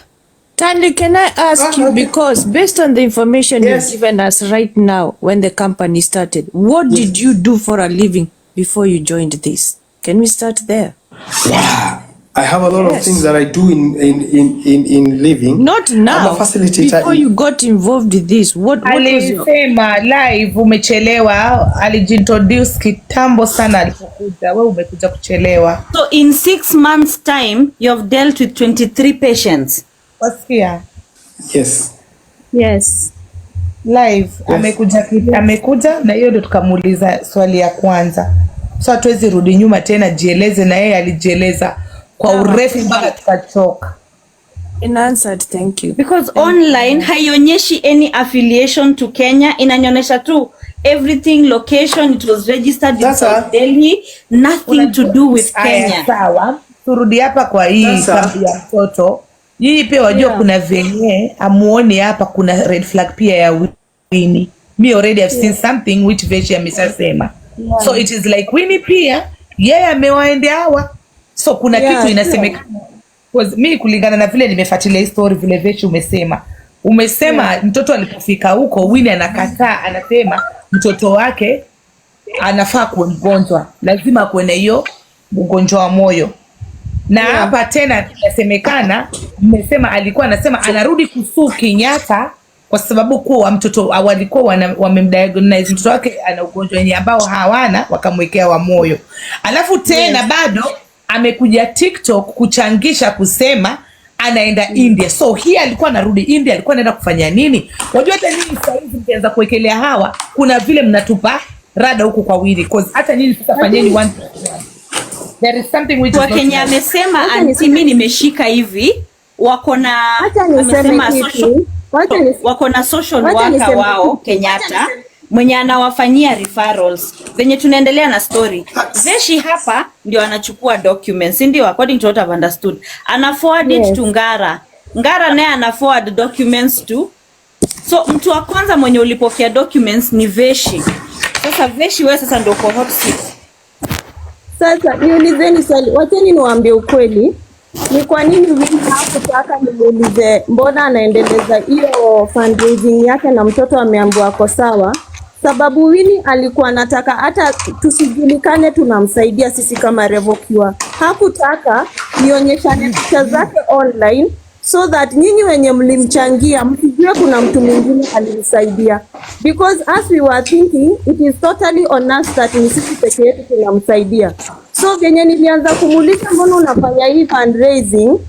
Tandy, can I ask you, because based on the information you've given us right now, when the company started, what did you do for a living before you joined this? Can we start there? Yeah. I have a lot of things that I do in living. Not now. I'm a facilitator. Before you got involved in this, what was your... Alisema live umechelewa, alijintroduce kitambo sana alipokuja. Wewe umekuja kuchelewa. So in 6 months time, you have dealt with 23 patients. Wasikia? Yes. Live amekuja na hiyo ndio tukamuuliza swali ya kwanza. So hatuwezi rudi nyuma tena, jieleze, na yeye alijieleza kwa urefu mpaka tukachoka. Answered, thank you. Because online haionyeshi any affiliation to Kenya, inanyonyesha tu everything, location, it was registered in South Delhi, nothing to do with Kenya. Sawa, turudi hapa kwa hii kambi ya mtoto. Hii pia wajua kuna venye amuoni hapa kuna red flag pia ya Winnie. Me already have seen something which Veshi ameshasema. So it is like Winnie pia yeye amewaendea hawa. So kuna kitu inasemekana. Because mimi kulingana na vile nimefuatilia story vile Veshi umesema mtoto alipofika huko Winnie anakataa, anasema mtoto wake anafaa kuwa mgonjwa, lazima kuwe na hiyo ugonjwa wa moyo. Na hapa tena inasemekana mmesema alikuwa anasema anarudi kusuu Kenyatta kwa sababu kuwa mtoto walikuwa wamemdiagnose mtoto wake ana ugonjwa wenye ambao hawana, wakamwekea wa moyo. Alafu tena bado amekuja TikTok kuchangisha kusema anaenda India. So hii alikuwa anarudi India, alikuwa anaenda kufanya nini? Wajua hata nini sasa hivi mkianza kuwekelea hawa, kuna vile mnatupa rada huku kwa Winnie, because hata nini tutafanyeni one. There is something which kwa Kenya amesema anti mimi nimeshika hivi wako na amesema social worker wao Kenyatta mwenye anawafanyia referrals. Venye tunaendelea na story, Veshi hapa ndio anachukua documents, ndio according to what I've understood. Ana forward it to Ngara naye ana forward documents to. So mtu wa kwanza mwenye ulipokea documents ni Veshi. Sasa Veshi wewe sasa ndio kwa hot seat. Sasa niulizeni swali, wacheni niwaambie ukweli. Ni kwa nini Winnie hakutaka nimuulize mbona anaendeleza hiyo fundraising yake na mtoto ameambiwa ako sawa? Sababu Winnie alikuwa anataka hata tusijulikane tunamsaidia sisi kama Revokiwa. Hakutaka nionyeshane picha zake online so that nyinyi wenye mlimchangia msijue kuna mtu mwingine alimsaidia. Because as we were thinking, it is totally on us that ni sisi peke yetu tunamsaidia. So venye nilianza kumuuliza mbona unafanya hii fundraising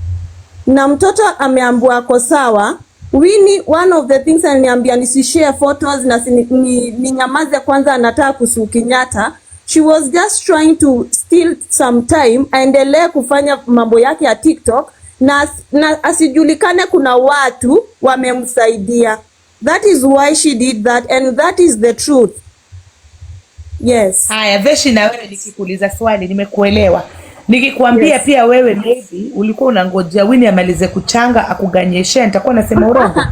na mtoto ameambiwa ako sawa, Winnie one of the things aliniambia nisishare photos na ninyamaze kwanza, anataka kusuu Kenyatta. She was just trying to steal some time aendelee kufanya mambo yake ya TikTok na asijulikane kuna watu wamemsaidia. That is why she did that, and that is the truth. Yes. Haya Veshi, na wewe nikikuuliza swali nimekuelewa. Nikikwambia pia wewe maybe ulikuwa unangojea Winnie amalize kuchanga akuganyeshe, nitakuwa nasema urongo.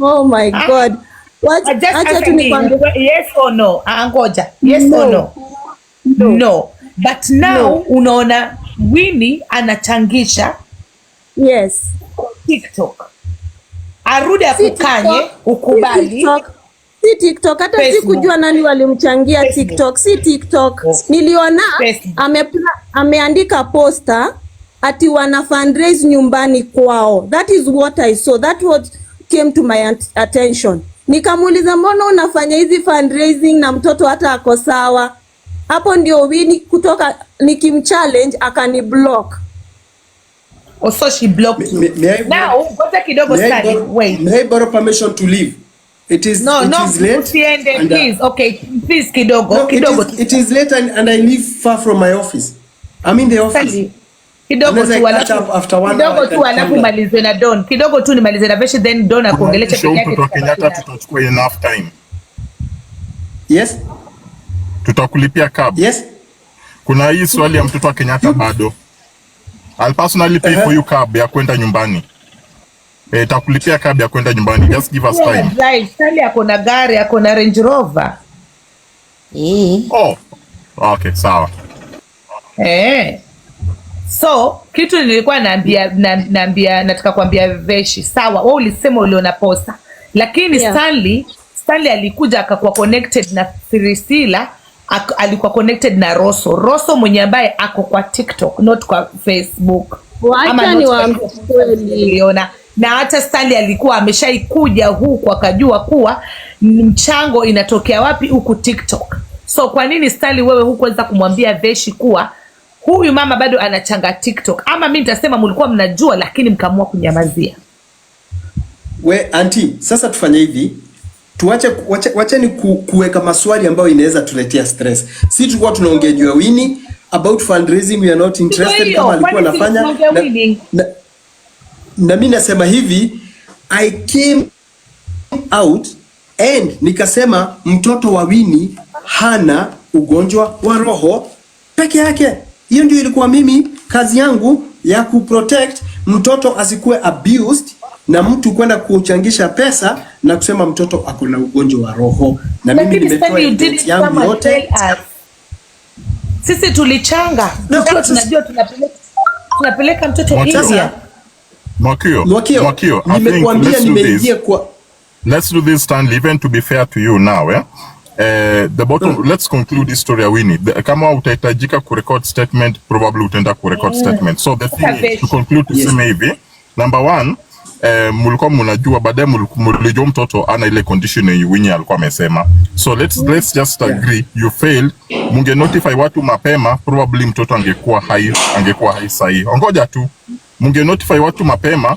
Oh my God. Acha tu nikwambie yes or no. Ngoja. Yes or no? No. But now unaona Winnie anachangisha TikTok. Arudi akukanye ukubali. Si TikTok, hata sikujua nani walimchangia TikTok. Si TikTok. Niliona ameandika poster ati wana fundraise nyumbani kwao. That is what I saw. That what came to my attention. Nikamuuliza mbona unafanya hizi fundraising na mtoto hata ako sawa? Hapo ndio Winnie kutoka nikimchallenge akani block. Also she blocked you. Now, ngoja kidogo Stanley, wait. May I borrow permission to leave? It is late. Usiende, please. Okay, please kidogo. No, kidogo. It is late and I live far from my office. I'm in the office. Kidogo tu alafu malize na Don. Kidogo tu nimalize na Veshi, then Don akuongelesha peke yake. Kenyatta tutachukua enough time. Yes. Tutakulipia cab. Yes. Kuna hii swali ya mtoto wa Kenyatta bado. I'll personally pay for you cab ya kwenda nyumbani. Takulipia cab ya kwenda nyumbani. Just give us time. Right, Stanley akona gari, akona Range Rover. Oh. Okay, sawa. So, kitu nilikuwa naambia nataka kuambia Veshi, sawa, wewe ulisema uliona posta. Lakini Stanley alikuja akakuwa connected na Priscilla, alikuwa connected na Rosso mwenye ambaye ako kwa TikTok, not kwa Facebook. Wacha niwaambie kweli. Na hata Stanley alikuwa ameshaikuja huku akajua kuwa mchango inatokea wapi huku TikTok. So kwa nini Stanley wewe hukuweza kumwambia Veshi kuwa huyu mama bado anachanga TikTok? Ama mimi nitasema mlikuwa mnajua lakini mkaamua kunyamazia. Auntie, sasa tufanye hivi. Wacheni kuweka maswali ambayo inaweza tuletea stress. Si tulikuwa tunaongea juu ya Winnie about fundraising, we are not interested kama alikuwa anafanya. Na mimi nasema hivi, I came out and nikasema mtoto wa Winnie hana ugonjwa wa roho peke yake. Hiyo ndio ilikuwa mimi kazi yangu ya kuprotect mtoto asikuwe abused na mtu kwenda kuchangisha pesa na kusema mtoto ako na ugonjwa wa roho. Na mimi nimetoa evidence yangu yote. Sisi tulichanga. Tunajua tunapeleka mtoto India. Mwakio, nimekuambia nimeingia kwa. Let's do this, Stanley, even to be fair to you now, the bottom, let's conclude this story, Winnie. Kama utahitajika kurecord statement, probably utaenda kurecord statement. So the thing is, to conclude tuseme hivi, number one, mulikuwa mnajua baadaye mlijua mtoto ana ile condition yenye Winnie alikuwa amesema. So let's just agree you failed. Munge notify watu mapema, probably mtoto angekuwa hai sahi. Ongoja tu. Munge notify watu mapema,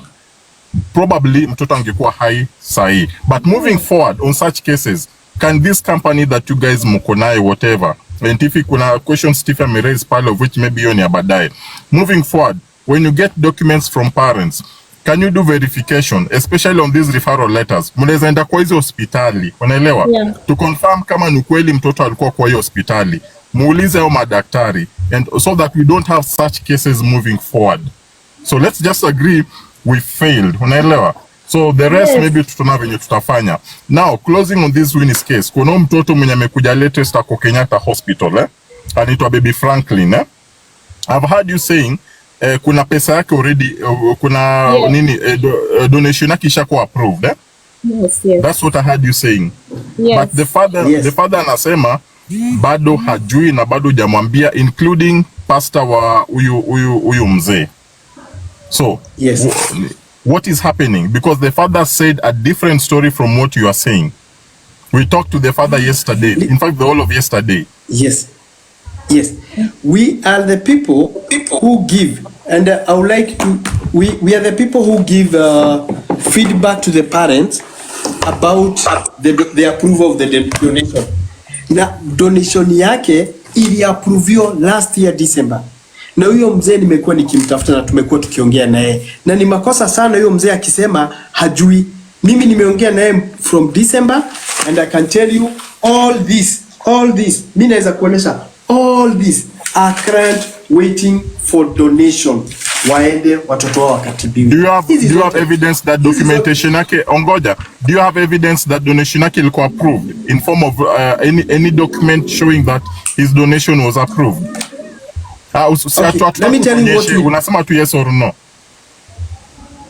probably mtoto angekuwa hai sahi. But moving forward on such cases, can this company that you guys mkonaye whatever, and if kuna questions Stephen may raise pile of which maybe you abadaye, moving forward, when you get documents from parents, can you do verification, especially on these referral letters? Mnaweza enda kwa hizo hospitali, unaelewa? To confirm kama ni kweli mtoto alikuwa kwa hiyo hospitali. Muulize hao madaktari, and so that we don't have such cases moving forward. So let's just agree we failed, unaelewa? So the rest maybe tutaona venye tutafanya. Now, closing on this Winnie's case, kuna mtoto mwenye amekuja latest ako Kenyatta Hospital, anaitwa Baby Franklin, I've heard you saying kuna pesa yake already, kuna nini, donation yake ishakuwa approved, Yes. That's what I heard you saying. Yes. But the father anasema bado hajui na bado jamwambia, including pastor wa huyu mzee. So what is happening? Because the father said a different story from what you are saying. We talked to the father yesterday. In fact, the whole of yesterday. Yes. We are the people who give, and I would like to. We are the people who give feedback to the parents about the approval of the donation. Na donation yake ili approval last year December. Na huyo mzee nimekuwa nikimtafuta na tumekuwa tukiongea naye. Na ni makosa sana huyo mzee akisema hajui. Mimi nimeongea naye from December and I can tell you all this. Mimi naweza kuonesha all this are current waiting for donation. Waende watoto wao wakatibiwe. Do you have evidence that documentation yake ongoja? Do you have evidence that donation yake ilikuwa approved in form of any document showing that his donation was approved? Let me tell you what unasema tu yes or no.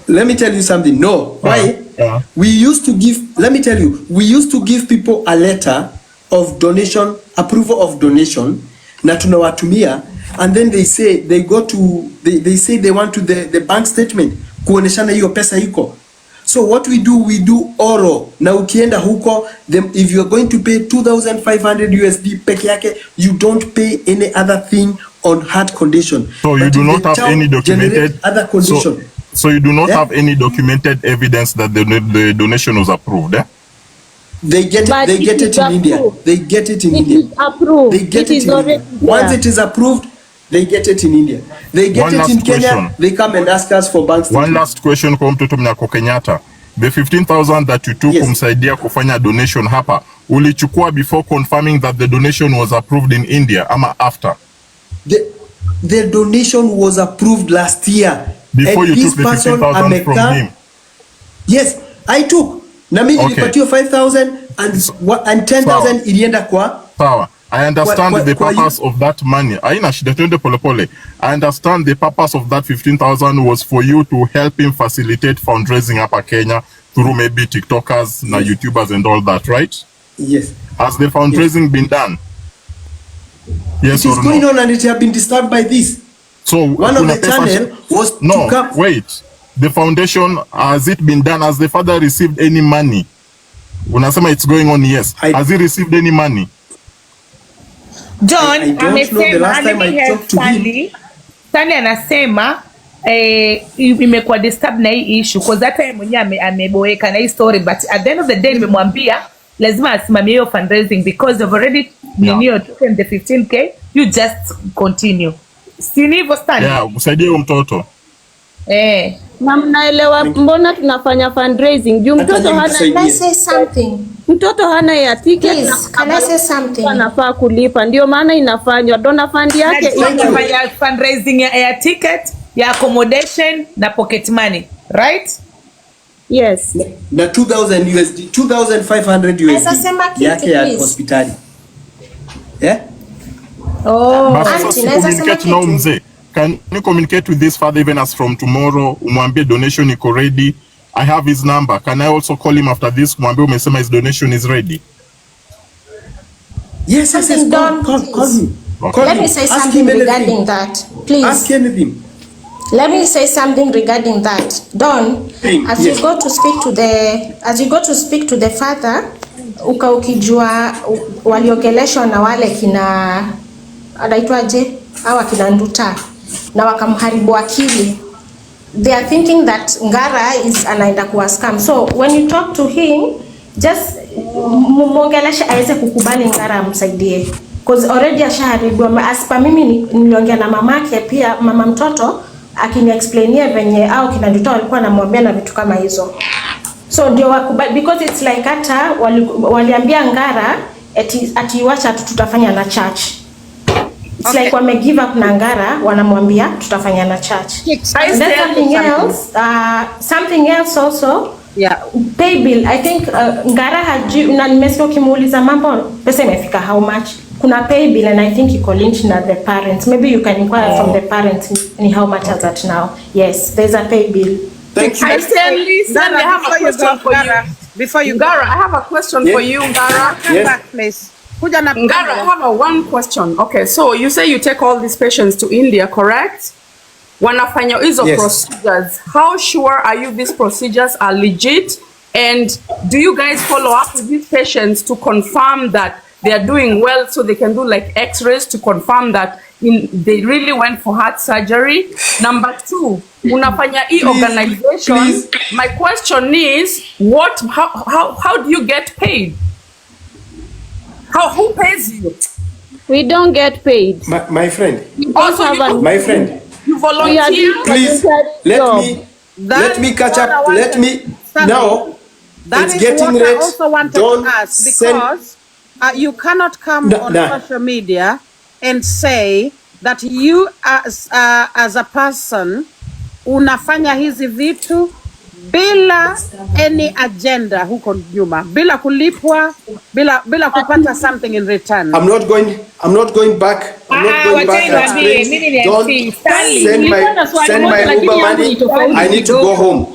Let me tell you something. No. Why? We used to give, let me tell you, we used to give people a letter of donation, approval of donation, na tunawatumia, and then they say they go to, they say they want to the bank statement kuoneshana hiyo pesa iko. So what we do oral. Na ukienda huko, if you are going to pay 2,500 USD peke yake, you don't pay any other thing on heart condition. So you do not have any documented other condition. So you do not have any documented evidence that the donation was approved, eh? They get it in India. They get it in India. It is approved. They get it in already India. Once it is approved, they get it in India. They get it in Kenya. They come and ask us for bank statement. One last question kwa mtoto mnyako Kenyatta. The 15,000 that you took kumsaidia kufanya donation hapa, ulichukua before confirming that the donation was approved in India ama after? The donation was approved last year. Before you took the 15,000 from him? Yes, I took. Na mimi nilipatiwa 5,000 and 10,000 ilienda kwa. Sawa. I understand the purpose of that money. Aina shida, twende polepole. I understand the purpose of that 15,000 was for you to help him facilitate fundraising hapa Kenya through maybe TikTokers na YouTubers and all that, right? Yes. Has the fundraising been done? Yes it or is no? going on and it has been disturbed by this. So one of the channel was no, to come. Wait. The foundation, has it been done? Has the father received any money? Unasema it's going on, yes. Has he received any money? John amesema, let me help Stanley. Stanley anasema imekuwa disturb na hii issue because hata yeye mwenyewe ameboeka na hii story, but at the end of the day nimemwambia lazima asimamie hiyo fundraising because they've already taken the 15k, you just continue. Si hivyo Stanley? Yeah, usaidie huyo mtoto. Na mnaelewa mbona tunafanya fundraising? Juu mtoto hana, can I say something? Mtoto hana ya ticket. Please, can I say something? Anafaa kulipa. Ndio maana inafanywa. Donor fund yake inafanya fundraising ya ticket, ya accommodation na pocket money, right? Yes. Na 2,000 USD, 2,500 USD yake ya hospitali. Yeah? Mzee. Can you communicate with this father even as from tomorrow? Umwambie donation iko ready. I have his number. Can I also call him after this? Umwambie umesema his donation is ready. Yes, call me. Okay. Let me say something regarding that. Please. Ask anything. Let me say something regarding that. Don, as you go to speak to the father, ukijua waliogeleshwa na wale kina anaitwaje? Hawa kina Nduta na wakamharibu akili. They are thinking that Ngara is anaenda kuwa scam. So when you talk to him, just muongeleshe aweze kukubali Ngara amsaidie. Because already ashaharibu. Aspa mimi niliongea na mamake pia, mama mtoto akini-explainia venye au kina Nduta walikuwa namwambia na vitu kama hizo. So ndio wakubali because it's like hata waliambia Ngara ati wacha tutafanya na church. It's like wame give up na Ngara, wanamwambia tutafanya na church. And then something else also, pay bill. I think Ngara na nimesikia kimuuliza mambo pesa imefika how much. Kuna pay bill and I think iko linked na the parents. Maybe you can inquire from the parents ni how much is that now. Yes, there's a pay bill. Thank you. I have a question for you. Before you go, I have a question for you, Ngara. Come back, please. Ngara, I have one question. Okay, so you say you take all these patients to India, correct? Wanafanya hizo procedures. How sure are you these procedures are legit? And do you guys follow up with these patients to confirm that they are doing well, so they can do like x-rays to confirm that they really went for heart surgery? Number two, unafanya organization. Please. My question is, how do you get paid? Who pays you? We don't get paid. My friend. My friend. You volunteer. Please let me catch up. Let me now. That it's is getting what late. I also wanted to ask, because you cannot come on social media and say that you as a person unafanya hizi vitu bila any agenda huko nyuma, bila kulipwa, bila kupata something in return. I'm not going back. Don't send my Uber money. I need to go home.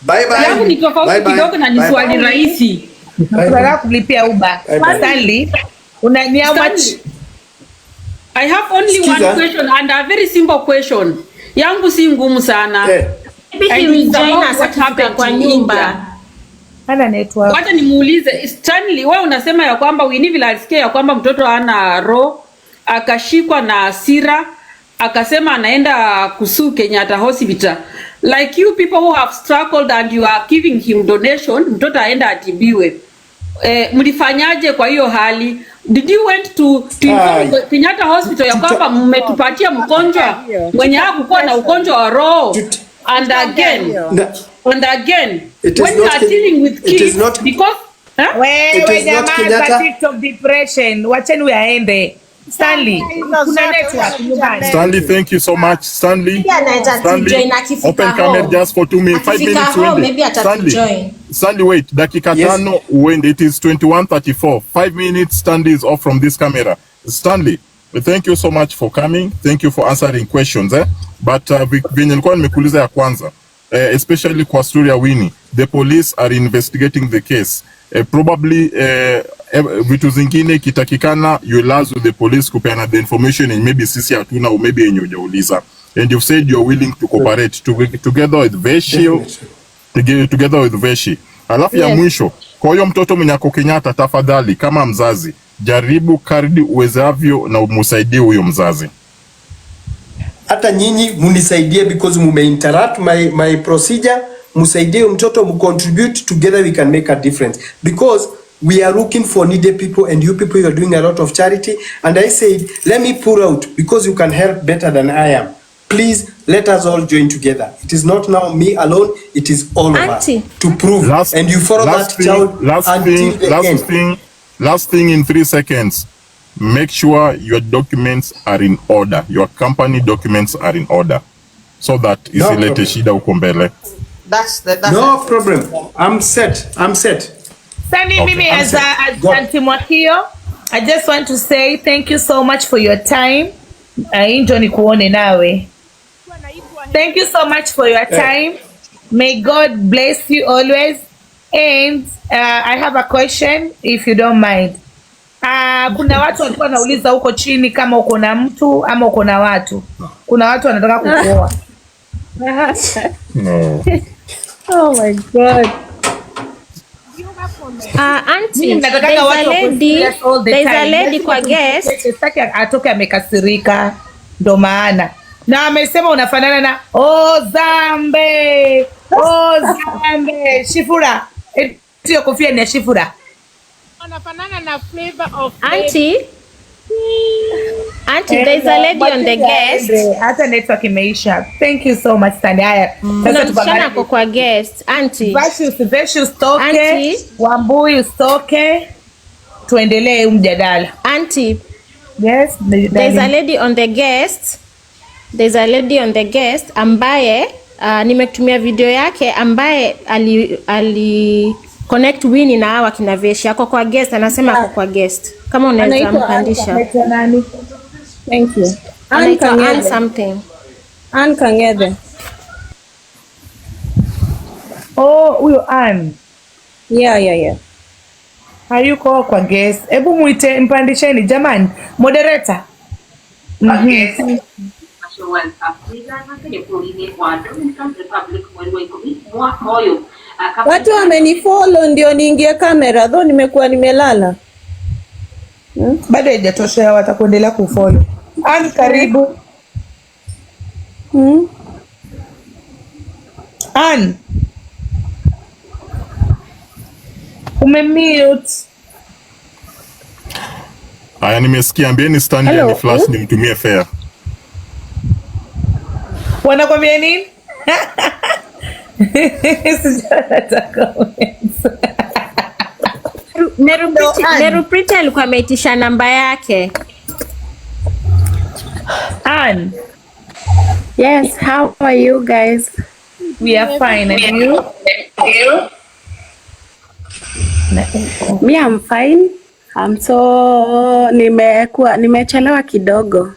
Bye bye. Yangu ni tofauti kidogo na ni swali rahisi. Nataka kulipia Uber. Stanley, ni how much? I have only one question and a very simple question. Yangu si ngumu sana. Maybe he will join us akifika kwa nyumba. Hana network. Wacha nimuulize Stanley, wewe unasema ya kwamba Winnie vile alisikia ya kwamba mtoto hana roho, akashikwa na hasira, akasema anaenda kusuu Kenyatta Hospital. Like you people who have struggled and you are giving him donation, mtoto aenda atibiwe. Mlifanyaje kwa hiyo hali? Did you went to Kenyatta Hospital ya kwamba mmetupatia mgonjwa mwenye hakuwa na ugonjwa wa roho? And again, when you are dealing with kids, because TikTok depression, wacheni waende. Stanley, kuna network nyumbani. Stanley, thank you so much. Stanley, open camera just for 2 minutes, 5 minutes. Stanley, wait. Dakika tano when it is 21:34. 5 minutes. Stanley is off from this camera. Stanley, thank you so much for coming. Thank you for answering questions. But venye nilikuwa nimekuuliza ya kwanza, especially kwa story ya Winnie, the police are investigating the case. Probably vitu zingine kitakikana you allow the police kupeana the information and maybe sisi hatuna au maybe yenye hujauliza, and you've said you're willing to cooperate together with Veshi. Alafu ya mwisho, kwa hiyo mtoto mwenye ako Kenyatta, tafadhali kama mzazi jaribu kadri uwezavyo na umsaidie huyo mzazi. Hata nyinyi munisaidie because mume-interrupt my procedure. Musaidie mtoto, mu-contribute, together we can make a difference. Because we are looking for needed people and you people, you are doing a lot of charity. And I said, let me pour out because you can help better than I am. Please, let us all join together. It is not now me alone, it is all of us to prove. And you follow that child until the end. Last thing in 3 seconds. Make sure your documents are in order. Your company documents are in order. So that isilete shida huko mbele. That's no problem. I'm set. Sani, mimi as Auntie Mwakio, I just want to say thank you so much for your time. Injo ni kuone nawe. Thank you so much for your time. May God bless you always. And I have a question if you don't mind. Kuna watu walikuwa nauliza huko chini kama uko na mtu ama uko na watu. Kuna watu wanataka kukuoa. No. Oh my God. Auntie, there's a lady kwa guest. Sitaki atoke amekasirika, ndo maana. Na amesema unafanana na Zambe. Shifura. Sio kofia ni ya Shifura. Unafanana na flavor of Auntie, there's a lady on the guest. Hata network imeisha. Thank you so much Sandy. Haya. Kuna msichana kwa guest. Auntie. Vashu stoke. Wambui stoke. Tuendelee mjadala. Auntie. Yes. There's a lady on the guest ambaye nimekutumia video yake ambaye ali connect Winnie na hawa kina Veshi. Ako kwa guest, anasema ako kwa guest. Kama unaweza mpandisha. Thank you. Ann something. Ann Kangede. Oh, huyo Ann. Yeah. Hayuko kwa guest. Hebu muite mpandisheni jamani. Moderator. Watu wamenifollow ndio niingie kamera, though nimekuwa nimelala. Bado haijatosha, watakuendelea kufollow. Ann, karibu. Ann. Umemute. Haya, nimesikia, ambieni Stanley ni flash nimtumie fare. Wanakwambia nini? Meruprita alikuwa ameitisha namba yake. Ann. Yes, how are you guys? We are fine, and you? Me, I'm fine. Nimechelewa kidogo.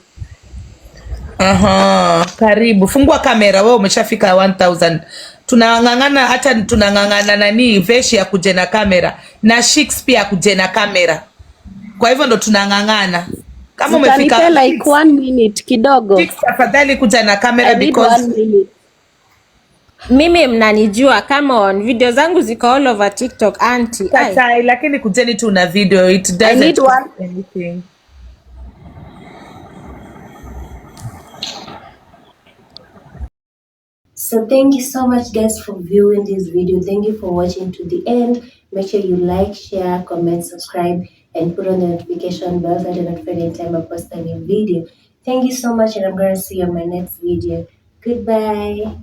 Karibu. Fungua kamera, wewe umeshafika 1000. Tunangangana, hata tunangangana nani Veshi akuje na kamera na Shakespeare akuje na kamera. Kwa hivyo ndo tunangangana. Kama umefika like 1 minute kidogo. Tafadhali kuja na kamera because Mimi mnanijua, come on, video zangu ziko all over TikTok auntie. Katai, lakini kujeni tu na video, it doesn't cost anything. So thank you so much guys for viewing this video. Thank you for watching to the end. Make sure you like, share, comment, subscribe, and put on the notification bell so that you're notified anytime I post a new video. Thank you so much, and I'm going to see you on my next video. Goodbye.